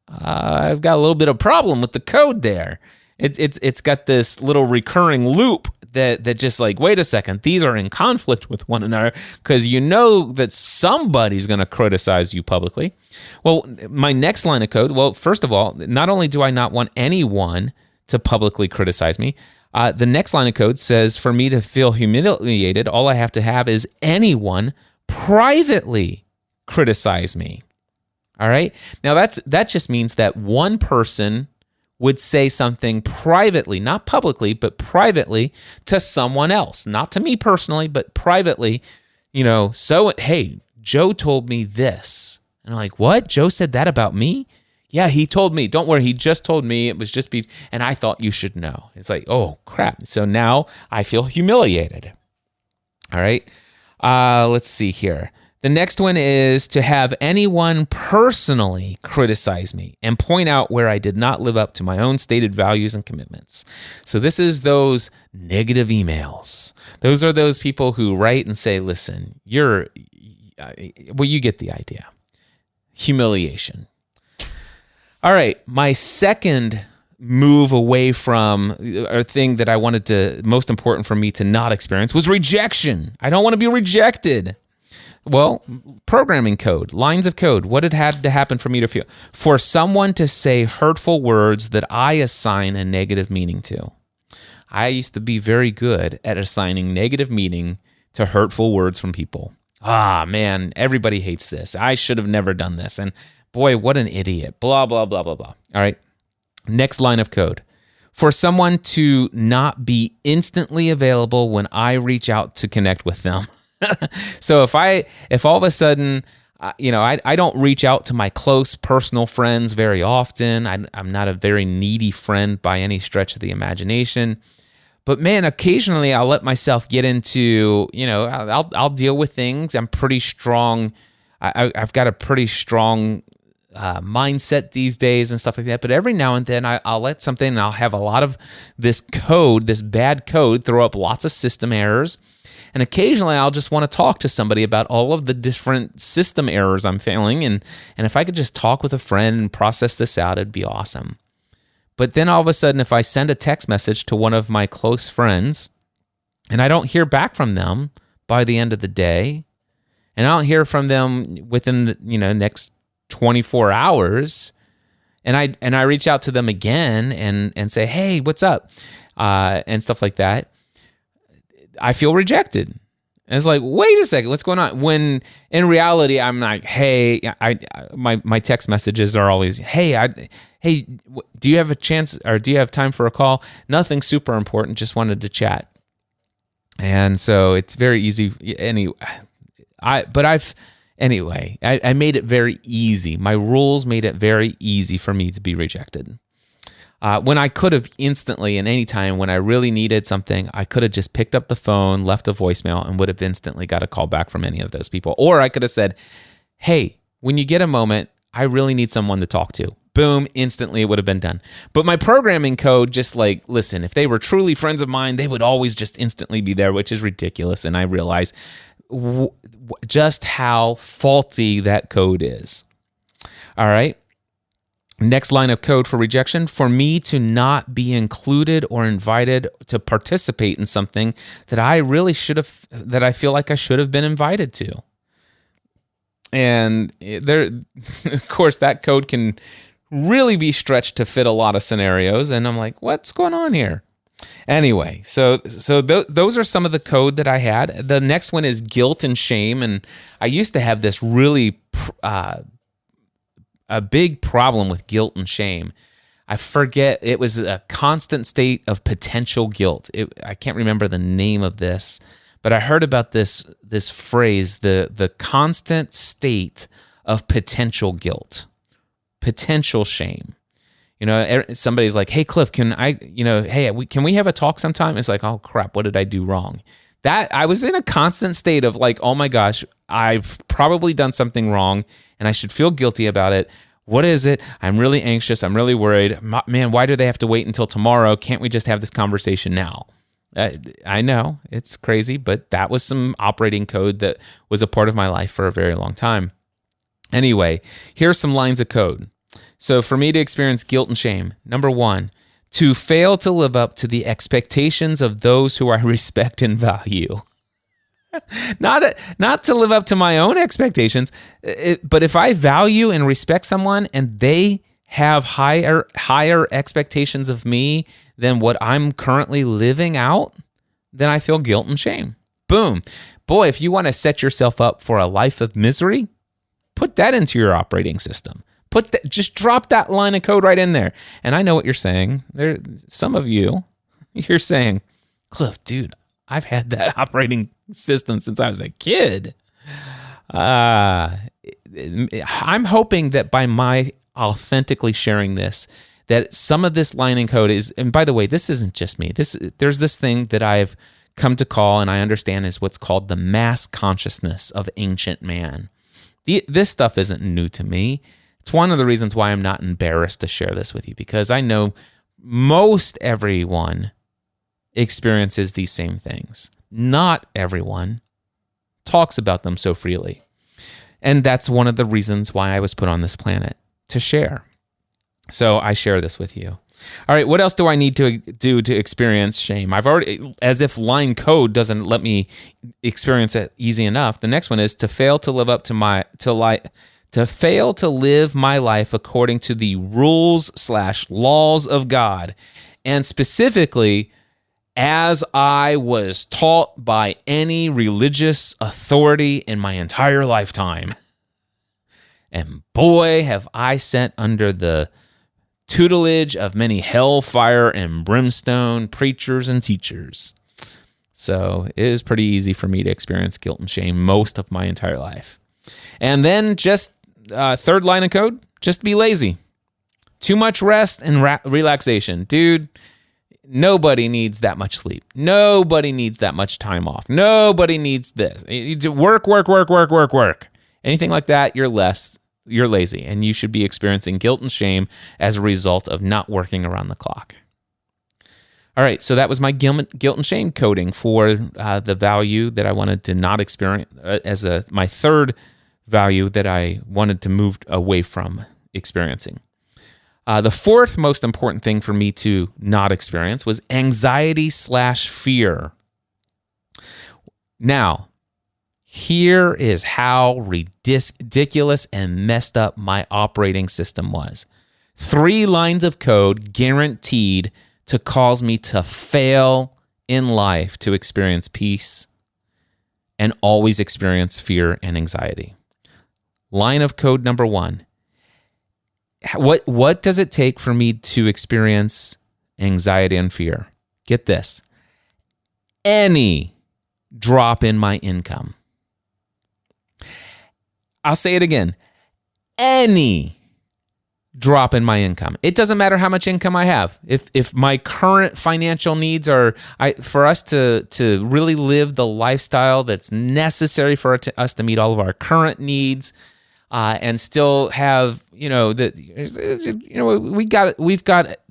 I've got a little bit of problem with the code there. It's got this little recurring loop that just like, wait a second, these are in conflict with one another because you know that somebody's going to criticize you publicly. Well, my next line of code, well, first of all, not only do I not want anyone to publicly criticize me, the next line of code says for me to feel humiliated, all I have to have is anyone privately criticize me. All right? Now, that just means that one person would say something privately, not publicly, but privately to someone else, not to me personally, but privately, so, hey, Joe told me this. And I'm like, what? Joe said that about me? Yeah, he told me. Don't worry, he just told me. It was just and I thought you should know. It's like, oh, crap. So now I feel humiliated. All right. Let's see here. The next one is to have anyone personally criticize me and point out where I did not live up to my own stated values and commitments. So this is those negative emails. Those are those people who write and say, listen, you get the idea. Humiliation. All right, my second move away from, or thing that I wanted to, most important for me to not experience, was rejection. I don't want to be rejected. Well, programming code, lines of code, what had to happen for me to feel? For someone to say hurtful words that I assign a negative meaning to. I used to be very good at assigning negative meaning to hurtful words from people. Man, everybody hates this. I should have never done this. And boy, what an idiot. Blah, blah, blah, blah, blah. All right. Next line of code. For someone to not be instantly available when I reach out to connect with them. So if all of a sudden, I don't reach out to my close personal friends very often. I'm not a very needy friend by any stretch of the imagination. But man, occasionally I'll let myself get into, I'll deal with things. I'm pretty strong. I've got a pretty strong mindset these days and stuff like that. But every now and then I'll let something, and I'll have a lot of this bad code, throw up lots of system errors. And occasionally I'll just want to talk to somebody about all of the different system errors I'm feeling. And if I could just talk with a friend and process this out, it'd be awesome. But then all of a sudden, if I send a text message to one of my close friends and I don't hear back from them by the end of the day, and I don't hear from them within the next 24 hours, and I reach out to them again and say, hey, what's up? And stuff like that, I feel rejected. And it's like, wait a second, what's going on? When in reality, I'm like, hey, my text messages are always, hey, do you have a chance, or do you have time for a call? Nothing super important, just wanted to chat. And so it's very easy. I made it very easy. My rules made it very easy for me to be rejected. When I could have instantly, and any time when I really needed something, I could have just picked up the phone, left a voicemail, and would have instantly got a call back from any of those people. Or I could have said, hey, when you get a moment, I really need someone to talk to. Boom, instantly it would have been done. But my programming code just listen, if they were truly friends of mine, they would always just instantly be there, which is ridiculous. And I realize just how faulty that code is. All right. Next line of code for rejection: for me to not be included or invited to participate in something that I really that I feel like I should have been invited to. And of course, that code can really be stretched to fit a lot of scenarios. And I'm like, what's going on here? Anyway, so those are some of the code that I had. The next one is guilt and shame. And I used to have this really a big problem with guilt and shame. I forget, it was a constant state of potential guilt. I can't remember the name of this, but I heard about this phrase, the constant state of potential guilt, potential shame. Somebody's like, hey, Cliff, can we have a talk sometime? It's like, oh crap, what did I do wrong? That I was in a constant state of like, oh my gosh, I've probably done something wrong and I should feel guilty about it. What is it? I'm really anxious. I'm really worried. Man, why do they have to wait until tomorrow? Can't we just have this conversation now? I know it's crazy, but that was some operating code that was a part of my life for a very long time. Anyway, here's some lines of code. So for me to experience guilt and shame, number 1, to fail to live up to the expectations of those who I respect and value. Not to live up to my own expectations, but if I value and respect someone and they have higher expectations of me than what I'm currently living out, then I feel guilt and shame. Boom. Boy, if you want to set yourself up for a life of misery, put that into your operating system. Just drop that line of code right in there. And I know what you're saying. Some of you're saying, Cliff, dude, I've had that operating system since I was a kid. I'm hoping that by my authentically sharing this, that some of this line in code is, and by the way, this isn't just me. There's this thing that I've come to call and I understand is what's called the mass consciousness of ancient man. This stuff isn't new to me. It's one of the reasons why I'm not embarrassed to share this with you, because I know most everyone experiences these same things. Not everyone talks about them so freely. And that's one of the reasons why I was put on this planet, to share. So I share this with you. All right, what else do I need to do to experience shame? I've already, as if line code doesn't let me experience it easy enough. The next one is to fail to live up to fail to live my life according to the rules/laws of God, and specifically as I was taught by any religious authority in my entire lifetime. And boy, have I sat under the tutelage of many hellfire and brimstone preachers and teachers. So it is pretty easy for me to experience guilt and shame most of my entire life. And then just third line of code, just be lazy. Too much rest and relaxation. Dude, nobody needs that much sleep. Nobody needs that much time off. Nobody needs this. You do work. Anything like that, you're lazy, and you should be experiencing guilt and shame as a result of not working around the clock. All right, so that was my guilt and shame coding for the value that I wanted to not experience as my third value that I wanted to move away from experiencing. The fourth most important thing for me to not experience was anxiety/fear. Now, here is how ridiculous and messed up my operating system was. 3 lines of code guaranteed to cause me to fail in life to experience peace and always experience fear and anxiety. Line of code number 1. What does it take for me to experience anxiety and fear? Get this. Any drop in my income. I'll say it again. Any drop in my income. It doesn't matter how much income I have. If my current financial needs are, for us to really live the lifestyle that's necessary for us to meet all of our current needs, and still have, we've got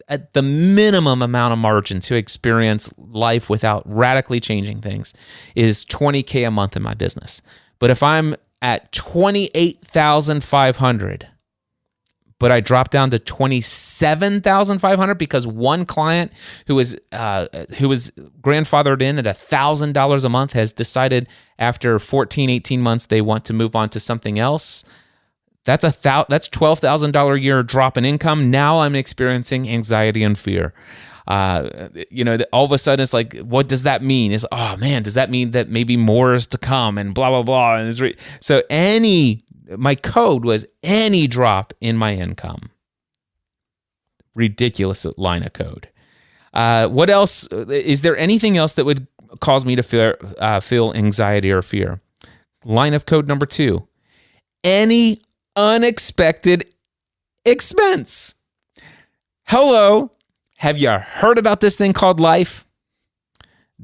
at the minimum amount of margin to experience life without radically changing things is $20K a month in my business. But if I'm at $28,500, but I drop down to $27,500 because one client who was grandfathered in at $1,000 a month has decided after 14, 18 months they want to move on to something else. That's $12,000 a year drop in income. Now I'm experiencing anxiety and fear. All of a sudden it's like, what does that mean? It's, oh man, does that mean that maybe more is to come and blah, blah, blah. And my code was any drop in my income. Ridiculous line of code. What else? Is there anything else that would cause me to feel anxiety or fear? Line of code number 2. Any unexpected expense. Hello. Have you heard about this thing called life?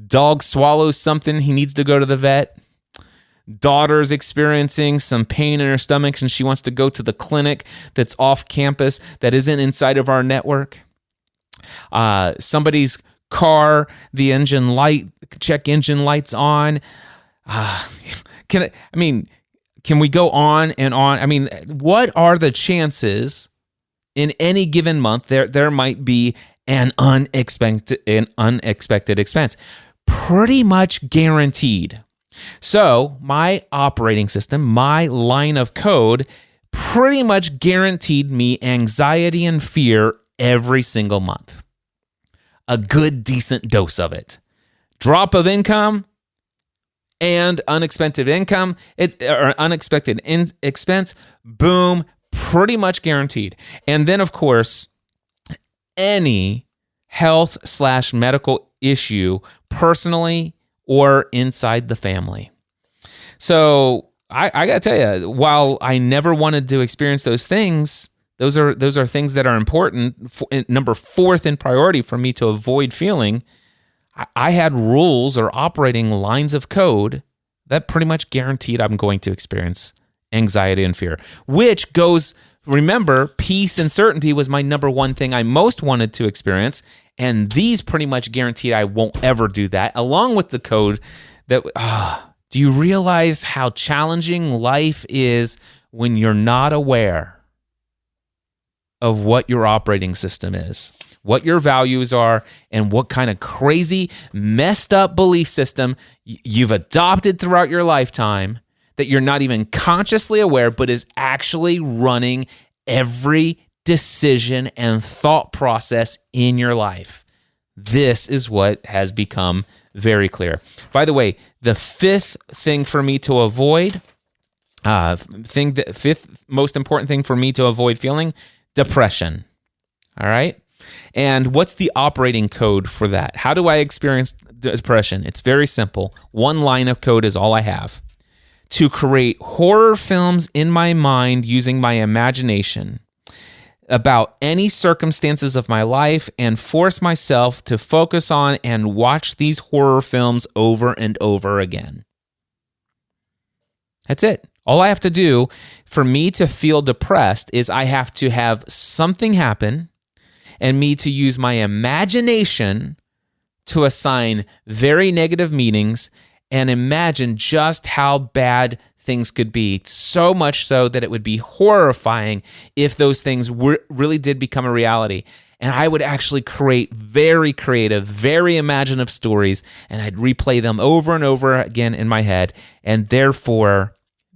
Dog swallows something. He needs to go to the vet. Daughter's experiencing some pain in her stomach and she wants to go to the clinic that's off campus that isn't inside of our network. Somebody's car, the check engine light's on. Can we go on and on? I mean, what are the chances in any given month there might be an unexpected expense? Pretty much guaranteed. So my operating system, my line of code, pretty much guaranteed me anxiety and fear every single month. A good, decent dose of it. Drop of income and unexpected income, unexpected expense, boom, pretty much guaranteed. And then, of course, any health/medical issue, personally or inside the family. So I gotta tell you, while I never wanted to experience those things, those are things that are important. Number 4th in priority for me to avoid feeling. I had rules or operating lines of code that pretty much guaranteed I'm going to experience anxiety and fear, which goes, remember, peace and certainty was my number one thing I most wanted to experience. And these pretty much guaranteed I won't ever do that, along with the code that, do you realize how challenging life is when you're not aware of what your operating system is, what your values are, and what kind of crazy, messed up belief system you've adopted throughout your lifetime that you're not even consciously aware, but is actually running every decision and thought process in your life. This is what has become very clear. By the way, the fifth thing for me to avoid, fifth most important thing for me to avoid feeling, depression. All right? And what's the operating code for that? How do I experience depression? It's very simple. One line of code is all I have. To create horror films in my mind using my imagination about any circumstances of my life and force myself to focus on and watch these horror films over and over again. That's it. All I have to do for me to feel depressed is I have to have something happen and me to use my imagination to assign very negative meanings and imagine just how bad things could be, so much so that it would be horrifying if those things really did become a reality. And I would actually create very creative, very imaginative stories, and I'd replay them over and over again in my head, and therefore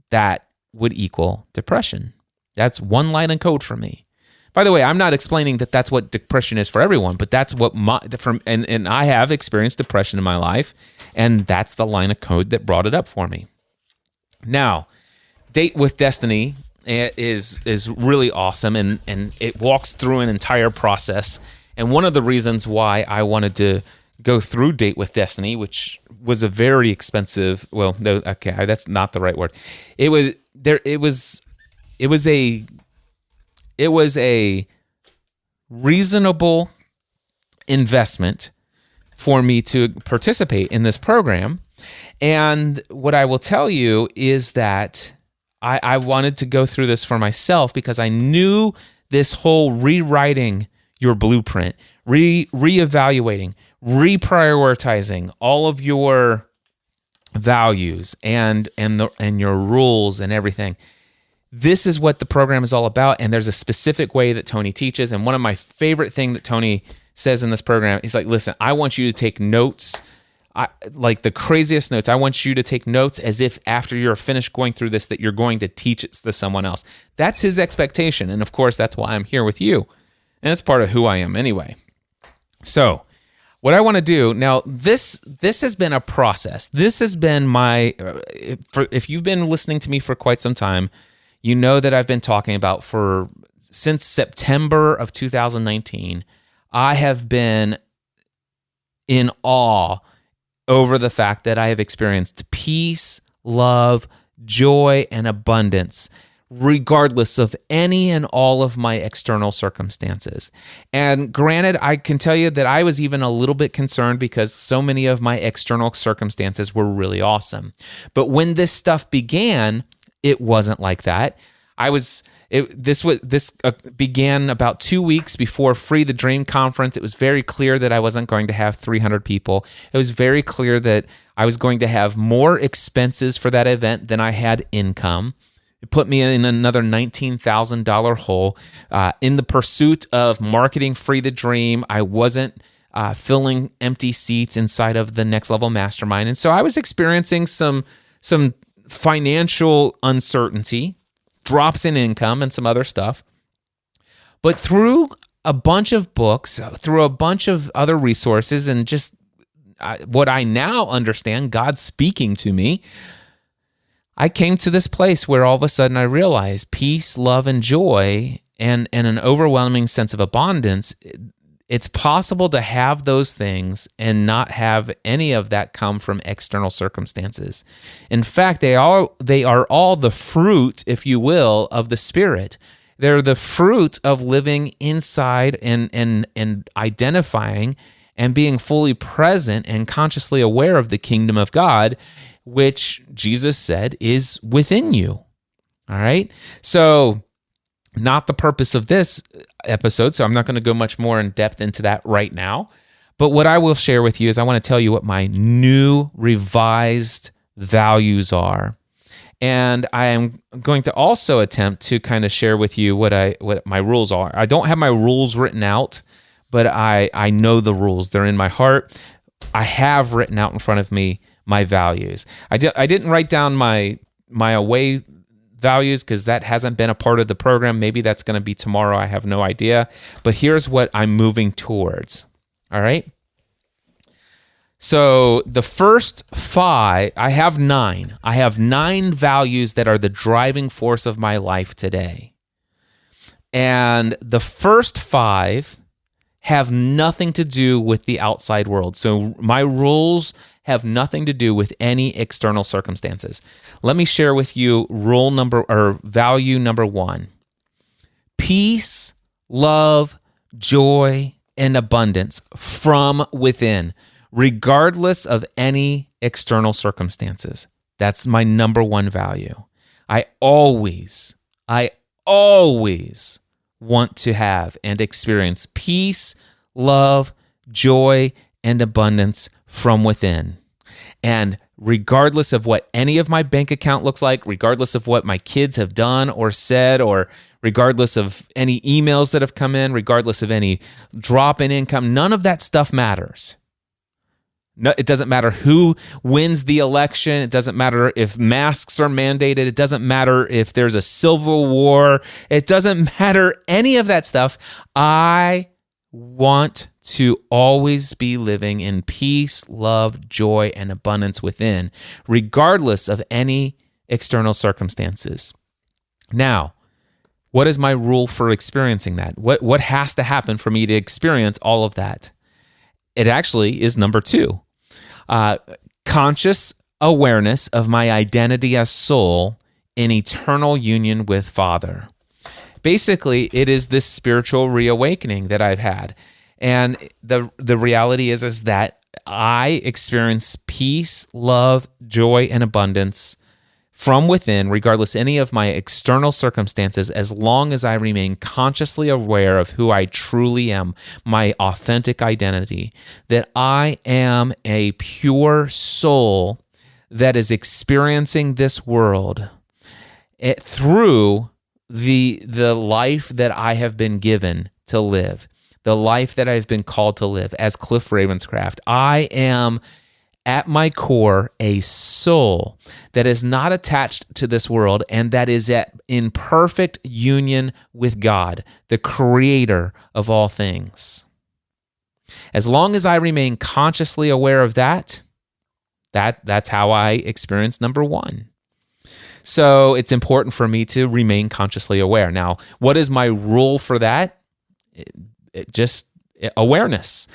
that would equal depression. That's one line of code for me. By the way, I'm not explaining that that's what depression is for everyone, but that's what and I have experienced depression in my life, and that's the line of code that brought it up for me. Now, Date with Destiny is really awesome, and it walks through an entire process. And one of the reasons why I wanted to go through Date with Destiny, which was a very expensive, well, no, okay, that's not the right word. It was a reasonable investment for me to participate in this program. And what I will tell you is that I wanted to go through this for myself because I knew this whole rewriting your blueprint, reevaluating, reprioritizing all of your values and your rules and everything. This is what the program is all about, and there's a specific way that Tony teaches. And one of my favorite things that Tony says in this program, he's like, listen, I want you to take notes, like the craziest notes. I want you to take notes as if after you're finished going through this, that you're going to teach it to someone else. That's his expectation. And of course, that's why I'm here with you. And it's part of who I am anyway. So what I want to do now, this has been a process. This has been if you've been listening to me for quite some time, you know that I've been talking about since September of 2019, I have been in awe over the fact that I have experienced peace, love, joy, and abundance, regardless of any and all of my external circumstances. And granted, I can tell you that I was even a little bit concerned because so many of my external circumstances were really awesome. But when this stuff began, it wasn't like that. This began about 2 weeks before Free the Dream conference. It was very clear that I wasn't going to have 300 people. It was very clear that I was going to have more expenses for that event than I had income. It put me in another $19,000 hole. In the pursuit of marketing Free the Dream, I wasn't filling empty seats inside of the Next Level Mastermind. And so I was experiencing some financial uncertainty, drops in income, and some other stuff. But through a bunch of books, through a bunch of other resources, and just what I now understand, God speaking to me, I came to this place where all of a sudden I realized peace, love, and joy, and an overwhelming sense of abundance. It's possible to have those things and not have any of that come from external circumstances. In fact, they are all the fruit, if you will, of the Spirit. They're the fruit of living inside and identifying and being fully present and consciously aware of the kingdom of God, which Jesus said is within you. All right? So, not the purpose of this episode, so I'm not going to go much more in depth into that right now. But what I will share with you is I want to tell you what my new revised values are. And I am going to also attempt to kind of share with you what my rules are. I don't have my rules written out, but I know the rules. They're in my heart. I have written out in front of me my values. I didn't write down my away values because that hasn't been a part of the program. Maybe that's going to be tomorrow. I have no idea. But here's what I'm moving towards. All right? So the first 5, I have 9. I have 9 values that are the driving force of my life today. And the first 5 have nothing to do with the outside world. So my rules have nothing to do with any external circumstances. Let me share with you value number 1. Peace, love, joy, and abundance from within, regardless of any external circumstances. That's my number 1 value. I always want to have and experience peace, love, joy, and abundance from within. And regardless of what any of my bank account looks like, regardless of what my kids have done or said, or regardless of any emails that have come in, regardless of any drop in income, none of that stuff matters. No, it doesn't matter who wins the election. It doesn't matter if masks are mandated. It doesn't matter if there's a civil war. It doesn't matter any of that stuff. I want to always be living in peace, love, joy, and abundance within, regardless of any external circumstances. Now, what is my rule for experiencing that? What has to happen for me to experience all of that? It actually is number 2. Conscious awareness of my identity as soul in eternal union with Father. Basically, it is this spiritual reawakening that I've had. And the reality is that I experience peace, love, joy, and abundance from within, regardless any of my external circumstances, as long as I remain consciously aware of who I truly am, my authentic identity, that I am a pure soul that is experiencing this world through the life that I have been given to live, the life that I've been called to live as Cliff Ravenscraft. I am at my core a soul that is not attached to this world and that is in perfect union with God, the creator of all things. As long as I remain consciously aware of that's how I experience number 1. So it's important for me to remain consciously aware. Now, what is my rule for that? Just awareness.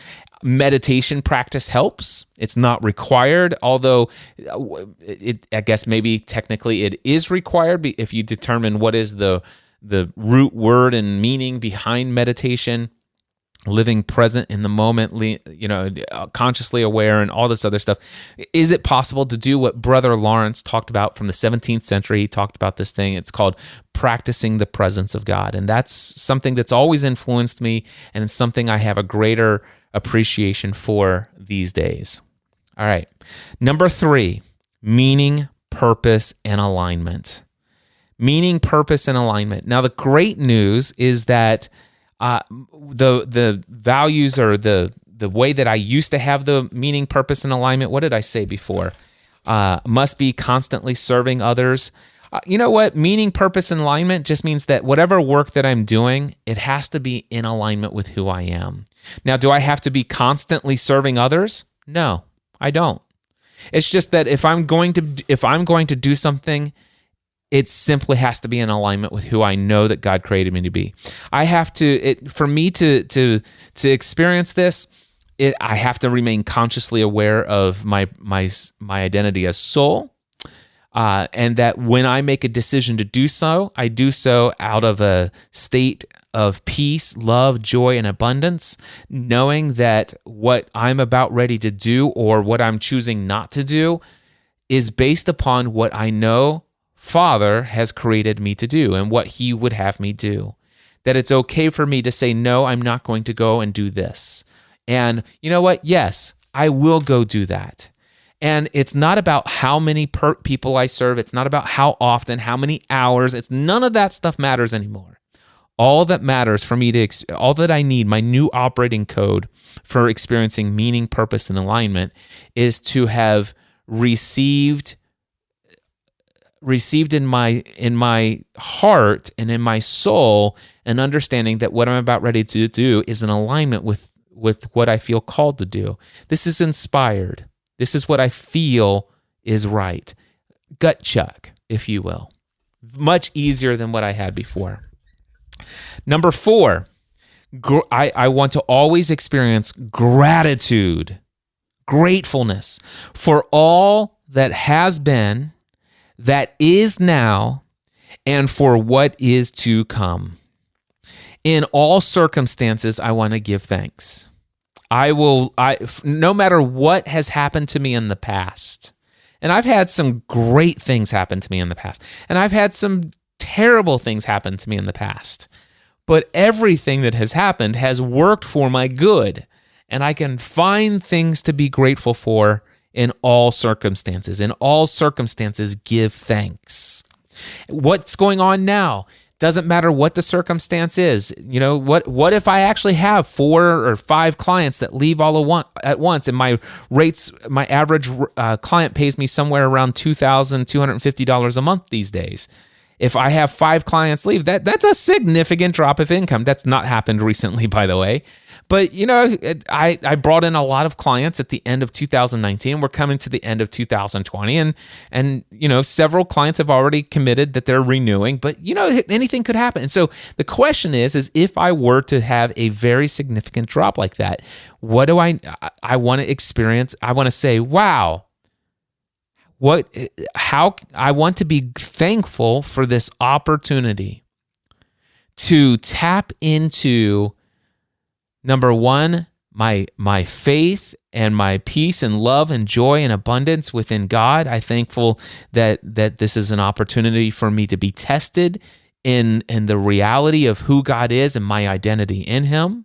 Meditation practice helps. It's not required, although I guess maybe technically it is required if you determine what is the root word and meaning behind meditation. Living present in the moment, consciously aware and all this other stuff. Is it possible to do what Brother Lawrence talked about from the 17th century? He talked about this thing. It's called practicing the presence of God. And that's something that's always influenced me, and it's something I have a greater appreciation for these days. All right. Number 3, meaning, purpose, and alignment. Meaning, purpose, and alignment. Now, the great news is that the values, or the way that I used to have the meaning, purpose, and alignment, what did I say before? Must be constantly serving others. You know what? Meaning, purpose, and alignment just means that whatever work that I'm doing, it has to be in alignment with who I am. Now, do I have to be constantly serving others? No, I don't. It's just that if I'm going to do something, it simply has to be in alignment with who I know that God created me to be. I have to, for me to experience this, I have to remain consciously aware of my identity as soul, and that when I make a decision to do so, I do so out of a state of peace, love, joy, and abundance, knowing that what I'm about ready to do or what I'm choosing not to do is based upon what I know Father has created me to do and what He would have me do. That it's okay for me to say, no, I'm not going to go and do this. And you know what? Yes, I will go do that. And it's not about how many people I serve. It's not about how often, how many hours. It's none of that stuff matters anymore. All that matters for me all that I need, my new operating code for experiencing meaning, purpose, and alignment is to have received in my heart and in my soul an understanding that what I'm about ready to do is in alignment with what I feel called to do. This is inspired. This is what I feel is right. Gut check, if you will. Much easier than what I had before. Number 4, I want to always experience gratitude, gratefulness for all that has been, that is now, and for what is to come. In all circumstances, I want to give thanks. No matter what has happened to me in the past, and I've had some great things happen to me in the past, and I've had some terrible things happen to me in the past, but everything that has happened has worked for my good, and I can find things to be grateful for in all circumstances. In all circumstances, give thanks. What's going on now? Doesn't matter what the circumstance is. You know, what if I actually have 4 or 5 clients that leave all at once, and my average client pays me somewhere around $2,250 a month these days. If I have 5 clients leave, that's a significant drop of income. That's not happened recently, by the way. But, you know, I brought in a lot of clients at the end of 2019. We're coming to the end of 2020. And you know, several clients have already committed that they're renewing. But, you know, anything could happen. And so the question is if I were to have a very significant drop like that, what do I want to experience? I want to say, wow. How I want to be thankful for this opportunity to tap into, number 1, my faith and my peace and love and joy and abundance within God. I'm thankful that this is an opportunity for me to be tested in the reality of who God is and my identity in Him,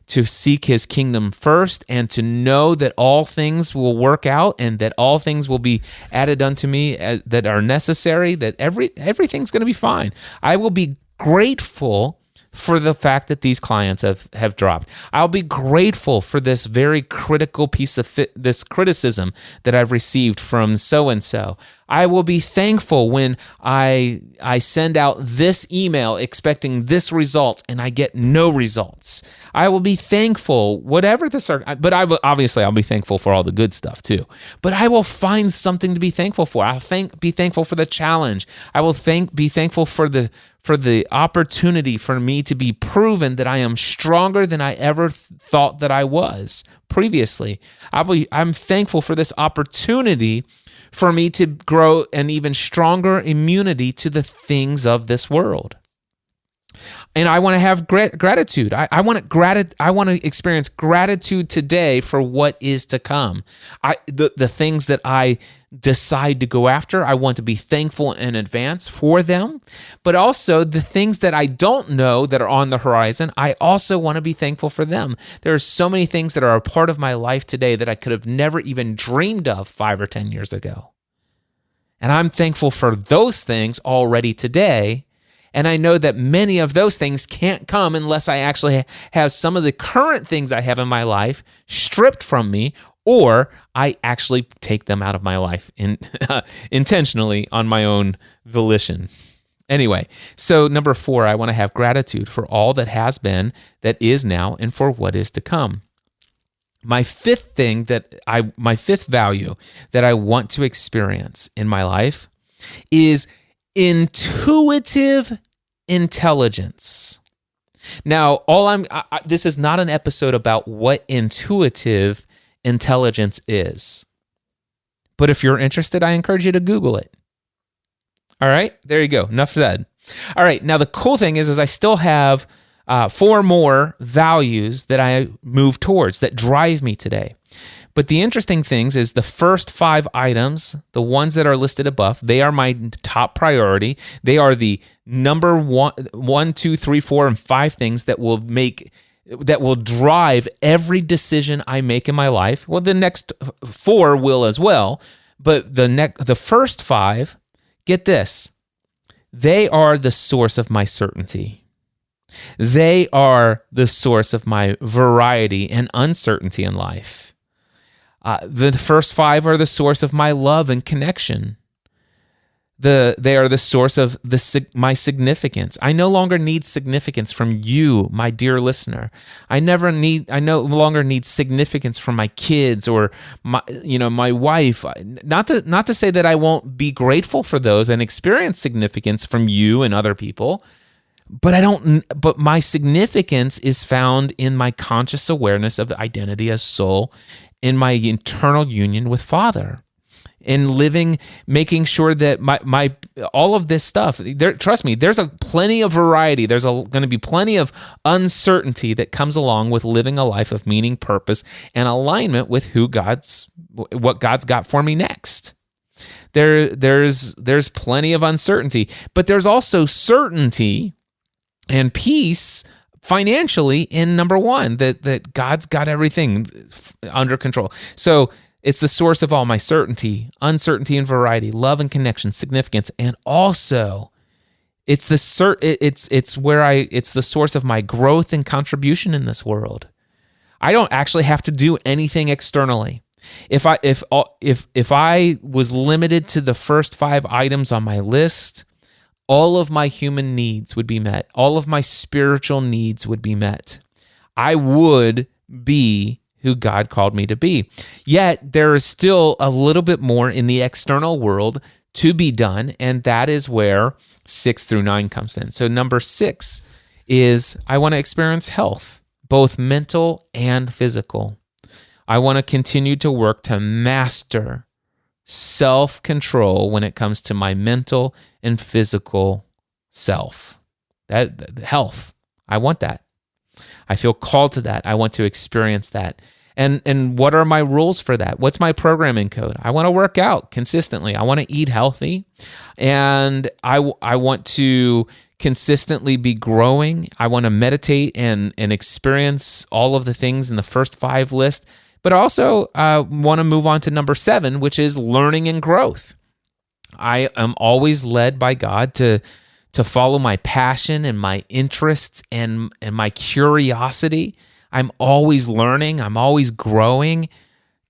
to seek His kingdom first, and to know that all things will work out and that all things will be added unto me that are necessary, that everything's going to be fine. I will be grateful for the fact that these clients have dropped. I'll be grateful for this very critical piece of this criticism that I've received from so-and-so. I will be thankful when I send out this email expecting this result and I get no results. I will be thankful, whatever the but I'll be thankful for all the good stuff too. But I will find something to be thankful for. I'll be thankful for the challenge. I will be thankful for the opportunity for me to be proven that I am stronger than I ever thought that I was previously. I'm thankful for this opportunity for me to grow an even stronger immunity to the things of this world. And I want to have gratitude. I want to experience gratitude today for what is to come. The things that I decide to go after, I want to be thankful in advance for them. But also the things that I don't know that are on the horizon, I also want to be thankful for them. There are so many things that are a part of my life today that I could have never even dreamed of 5 or 10 years ago. And I'm thankful for those things already today. And I know that many of those things can't come unless I actually have some of the current things I have in my life stripped from me, or I actually take them out of my life intentionally on my own volition. Anyway, so number 4, I want to have gratitude for all that has been, that is now, and for what is to come. My fifth value that I want to experience in my life is intuitive intelligence. Now, this is not an episode about what intuitive intelligence is. But if you're interested, I encourage you to Google it. All right, there you go. Enough said. All right, now the cool thing is I still have 4 more values that I move towards that drive me today. But the interesting things is the first 5 items, the ones that are listed above, they are my top priority. They are the number 1, 2, 3, 4, and 5 things that will drive every decision I make in my life. Well, the next 4 will as well, but the first 5, get this, they are the source of my certainty. They are the source of my variety and uncertainty in life. The first 5 are the source of my love and connection. They are the source of my significance. I no longer need significance from you, my dear listener. I no longer need significance from my kids or my wife. Not to say that I won't be grateful for those and experience significance from you and other people, but my significance is found in my conscious awareness of the identity as soul, in my internal union with Father, in living, making sure that my all of this stuff, trust me, there's plenty of variety. There's going to be plenty of uncertainty that comes along with living a life of meaning, purpose, and alignment with what God's got for me next. There's plenty of uncertainty, but there's also certainty and peace financially in number 1, that God's got everything under control. So it's the source of all my certainty, uncertainty and variety, love and connection, significance, and also it's the source of my growth and contribution in this world. I don't actually have to do anything externally. If I was limited to the first 5 items on my list, all of my human needs would be met. All of my spiritual needs would be met. I would be who God called me to be. Yet there is still a little bit more in the external world to be done, and that is where 6 through 9 comes in. So number 6 is I want to experience health, both mental and physical. I want to continue to work to master self-control when it comes to my mental and physical self. That health, I want that. I feel called to that. I want to experience that. And what are my rules for that? What's my programming code? I want to work out consistently. I want to eat healthy, and I want to consistently be growing. I want to meditate and experience all of the things in the first 5 list. But I also want to move on to number 7, which is learning and growth. I am always led by God to follow my passion and my interests and my curiosity. I'm always learning. I'm always growing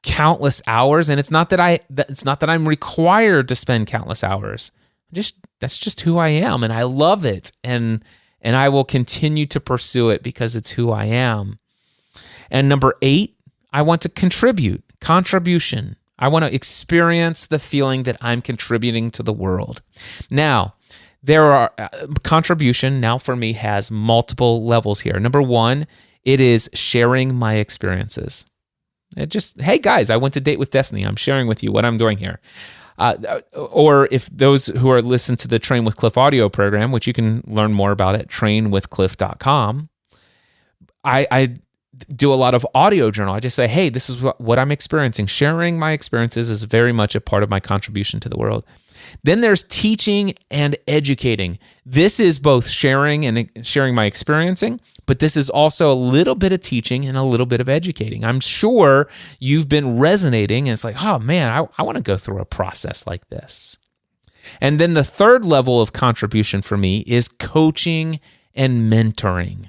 countless hours. And it's not that I'm required to spend countless hours. That's just who I am, and I love it. And I will continue to pursue it because it's who I am. And number 8, I want to contribution. I want to experience the feeling that I'm contributing to the world. Now, there are contribution now for me has multiple levels here. Number 1, it is sharing my experiences. Hey guys, I went to Date with Destiny. I'm sharing with you what I'm doing here. Or if those who are listening to the Train with Cliff audio program, which you can learn more about at trainwithcliff.com, I do a lot of audio journal. I just say, hey, this is what I'm experiencing. Sharing my experiences is very much a part of my contribution to the world. Then there's teaching and educating. This is both sharing my experiencing, but this is also a little bit of teaching and a little bit of educating. I'm sure you've been resonating, and it's like, oh man, I want to go through a process like this. And then the third level of contribution for me is coaching and mentoring.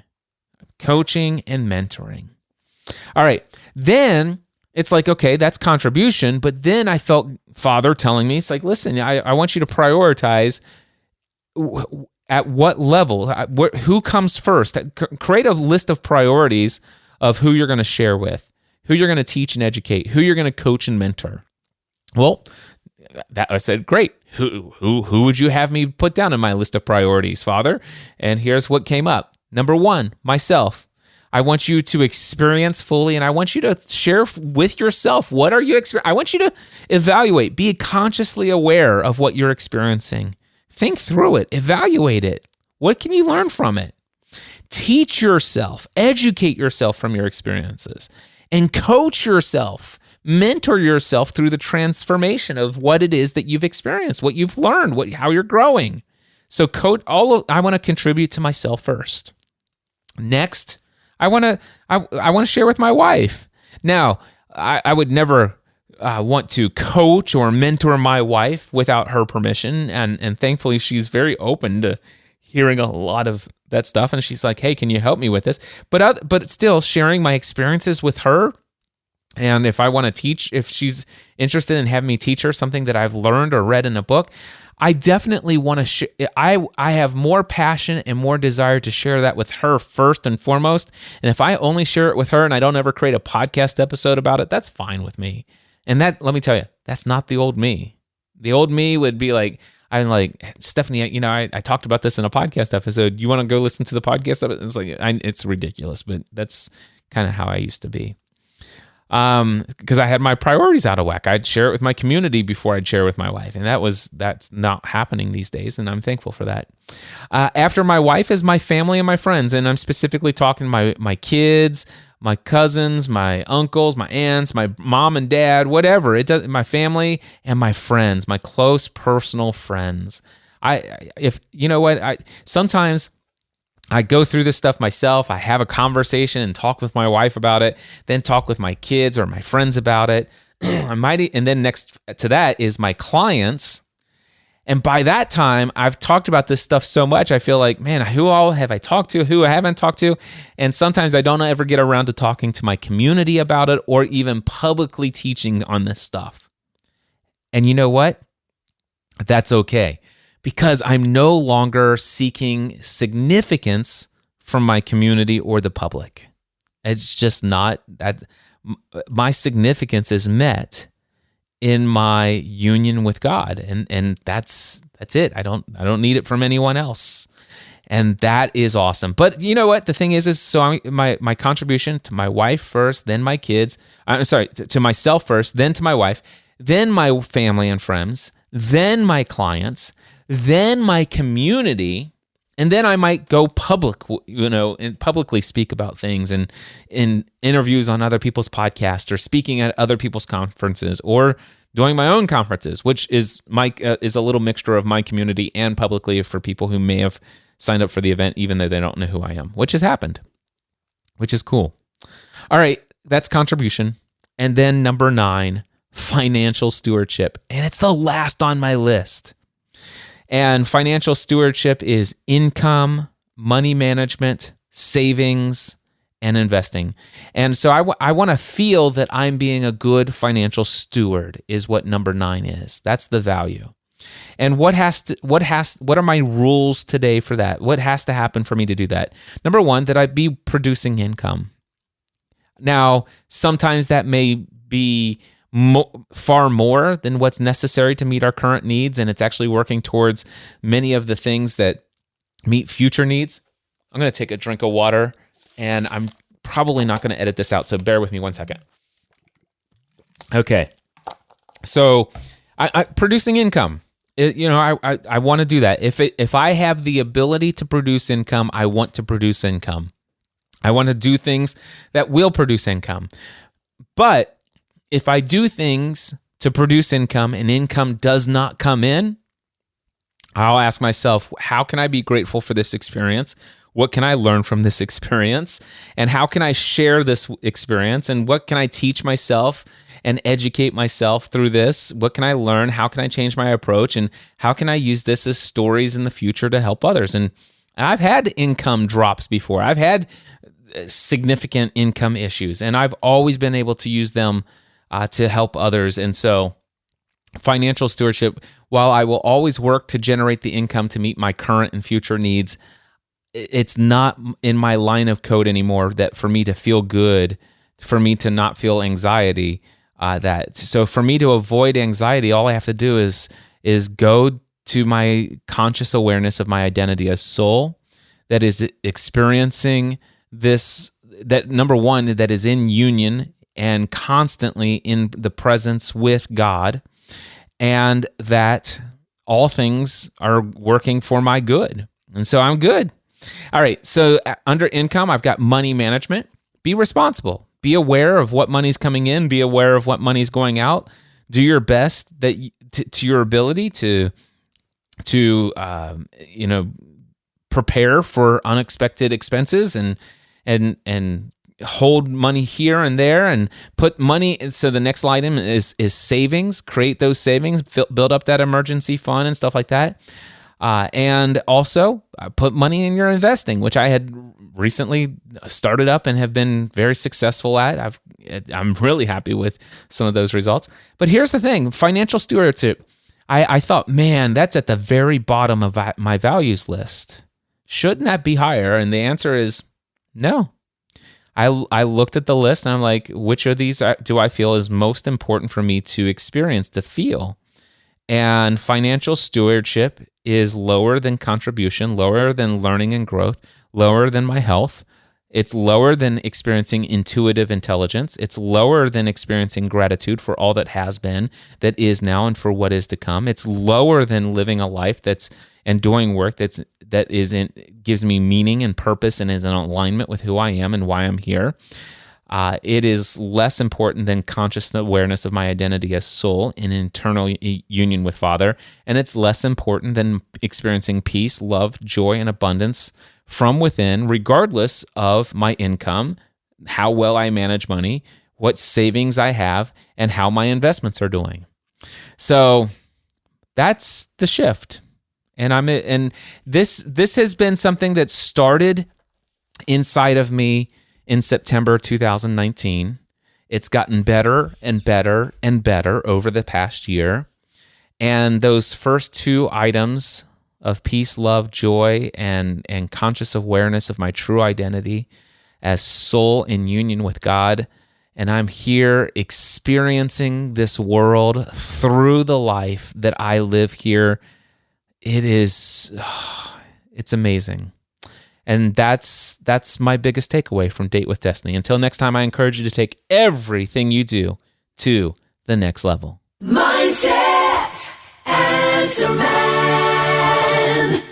All right. Then it's like, okay, that's contribution. But then I felt Father telling me, it's like, listen, I want you to prioritize at what level, who comes first. Create a list of priorities of who you're going to share with, who you're going to teach and educate, who you're going to coach and mentor. Well, I said, great. Who would you have me put down in my list of priorities, Father? And here's what came up. Number 1, myself. I want you to experience fully, and I want you to share with yourself. What are you experiencing? I want you to evaluate, be consciously aware of what you're experiencing. Think through it, evaluate it. What can you learn from it? teach yourself, educate yourself from your experiences, and coach yourself, mentor yourself through the transformation of what it is that you've experienced, what you've learned, how you're growing. So I want to contribute to myself first. Next, I want to share with my wife. Now, I would never want to coach or mentor my wife without her permission, and thankfully she's very open to hearing a lot of that stuff, and she's like, "Hey, can you help me with this?" But still sharing my experiences with her, and if I want to teach, if she's interested in having me teach her something that I've learned or read in a book, I definitely want to I have more passion and more desire to share that with her first and foremost. And if I only share it with her and I don't ever create a podcast episode about it, that's fine with me. And that, let me tell you, that's not the old me. The old me would be like, I'm like, Stephanie, I talked about this in a podcast episode. You want to go listen to the podcast? It's like, it's ridiculous, but that's kind of how I used to be. Because I had my priorities out of whack. I'd share it with my community before I'd share with my wife. And that's not happening these days. And I'm thankful for that. After my wife is my family and my friends. And I'm specifically talking my kids, my cousins, my uncles, my aunts, my mom and dad, whatever. My family and my friends, my close personal friends. Sometimes I go through this stuff myself. I have a conversation and talk with my wife about it, then talk with my kids or my friends about it. And then next to that is my clients. And by that time, I've talked about this stuff so much, I feel like, man, who all have I talked to, who I haven't talked to? And sometimes I don't ever get around to talking to my community about it or even publicly teaching on this stuff. And you know what? That's okay. Because I'm no longer seeking significance from my community or the public. It's just not that. My significance is met in my union with God, and that's it. I don't need it from anyone else, and that is awesome. But you know what? The thing is so my contribution to my wife first, then my kids. I'm sorry, to myself first, then to my wife, then my family and friends, then my clients, then my community, and then I might go public, and publicly speak about things and in interviews on other people's podcasts or speaking at other people's conferences or doing my own conferences, which is a little mixture of my community and publicly for people who may have signed up for the event even though they don't know who I am, which has happened, which is cool. All right, that's contribution. And then number 9, financial stewardship. And it's the last on my list. And financial stewardship is income, money management, savings, and investing. And so I want to feel that I'm being a good financial steward is what number 9 is. That's the value. And what are my rules today for that? What has to happen for me to do that? Number 1, that I be producing income. Now, sometimes that may be far more than what's necessary to meet our current needs, and it's actually working towards many of the things that meet future needs. I'm going to take a drink of water, and I'm probably not going to edit this out, so bear with me one second. Okay, so I producing income. I want to do that. If I have the ability to produce income, I want to produce income. I want to do things that will produce income. But if I do things to produce income and income does not come in, I'll ask myself, how can I be grateful for this experience? What can I learn from this experience? And how can I share this experience? And what can I teach myself and educate myself through this? What can I learn? How can I change my approach? And how can I use this as stories in the future to help others? And I've had income drops before. I've had significant income issues, and I've always been able to use them to help others. And so financial stewardship, while I will always work to generate the income to meet my current and future needs, it's not in my line of code anymore that for me to feel good, for me to not feel anxiety, so for me to avoid anxiety, all I have to do is go to my conscious awareness of my identity as soul that is experiencing this, that number 1, that is in union and constantly in the presence with God, and that all things are working for my good. And so I'm good. All right. So under income, I've got money management. Be responsible. Be aware of what money's coming in. Be aware of what money's going out. Do your best to your ability to prepare for unexpected expenses and hold money here and there and put money. So the next item is savings. Create those savings. Build up that emergency fund and stuff like that. And also put money in your investing, which I had recently started up and have been very successful at. I'm really happy with some of those results. But here's the thing, financial stewardship. I thought, man, that's at the very bottom of my values list. Shouldn't that be higher? And the answer is no. I looked at the list and I'm like, which of these do I feel is most important for me to experience, to feel? And financial stewardship is lower than contribution, lower than learning and growth, lower than my health. It's lower than experiencing intuitive intelligence. It's lower than experiencing gratitude for all that has been, that is now, and for what is to come. It's lower than living a life and doing work that gives me meaning and purpose and is in alignment with who I am and why I'm here. It is less important than conscious awareness of my identity as soul in internal union with Father. And it's less important than experiencing peace, love, joy, and abundance from within, regardless of my income, how well I manage money, what savings I have, and how my investments are doing. So that's the shift. And this has been something that started inside of me in September 2019. It's gotten better and better and better over the past year. And those first two items of peace, love, joy, and conscious awareness of my true identity as soul in union with God. And I'm here experiencing this world through the life that I live here. It's amazing. And that's my biggest takeaway from Date with Destiny. Until next time, I encourage you to take everything you do to the next level. Mindset Answer Man.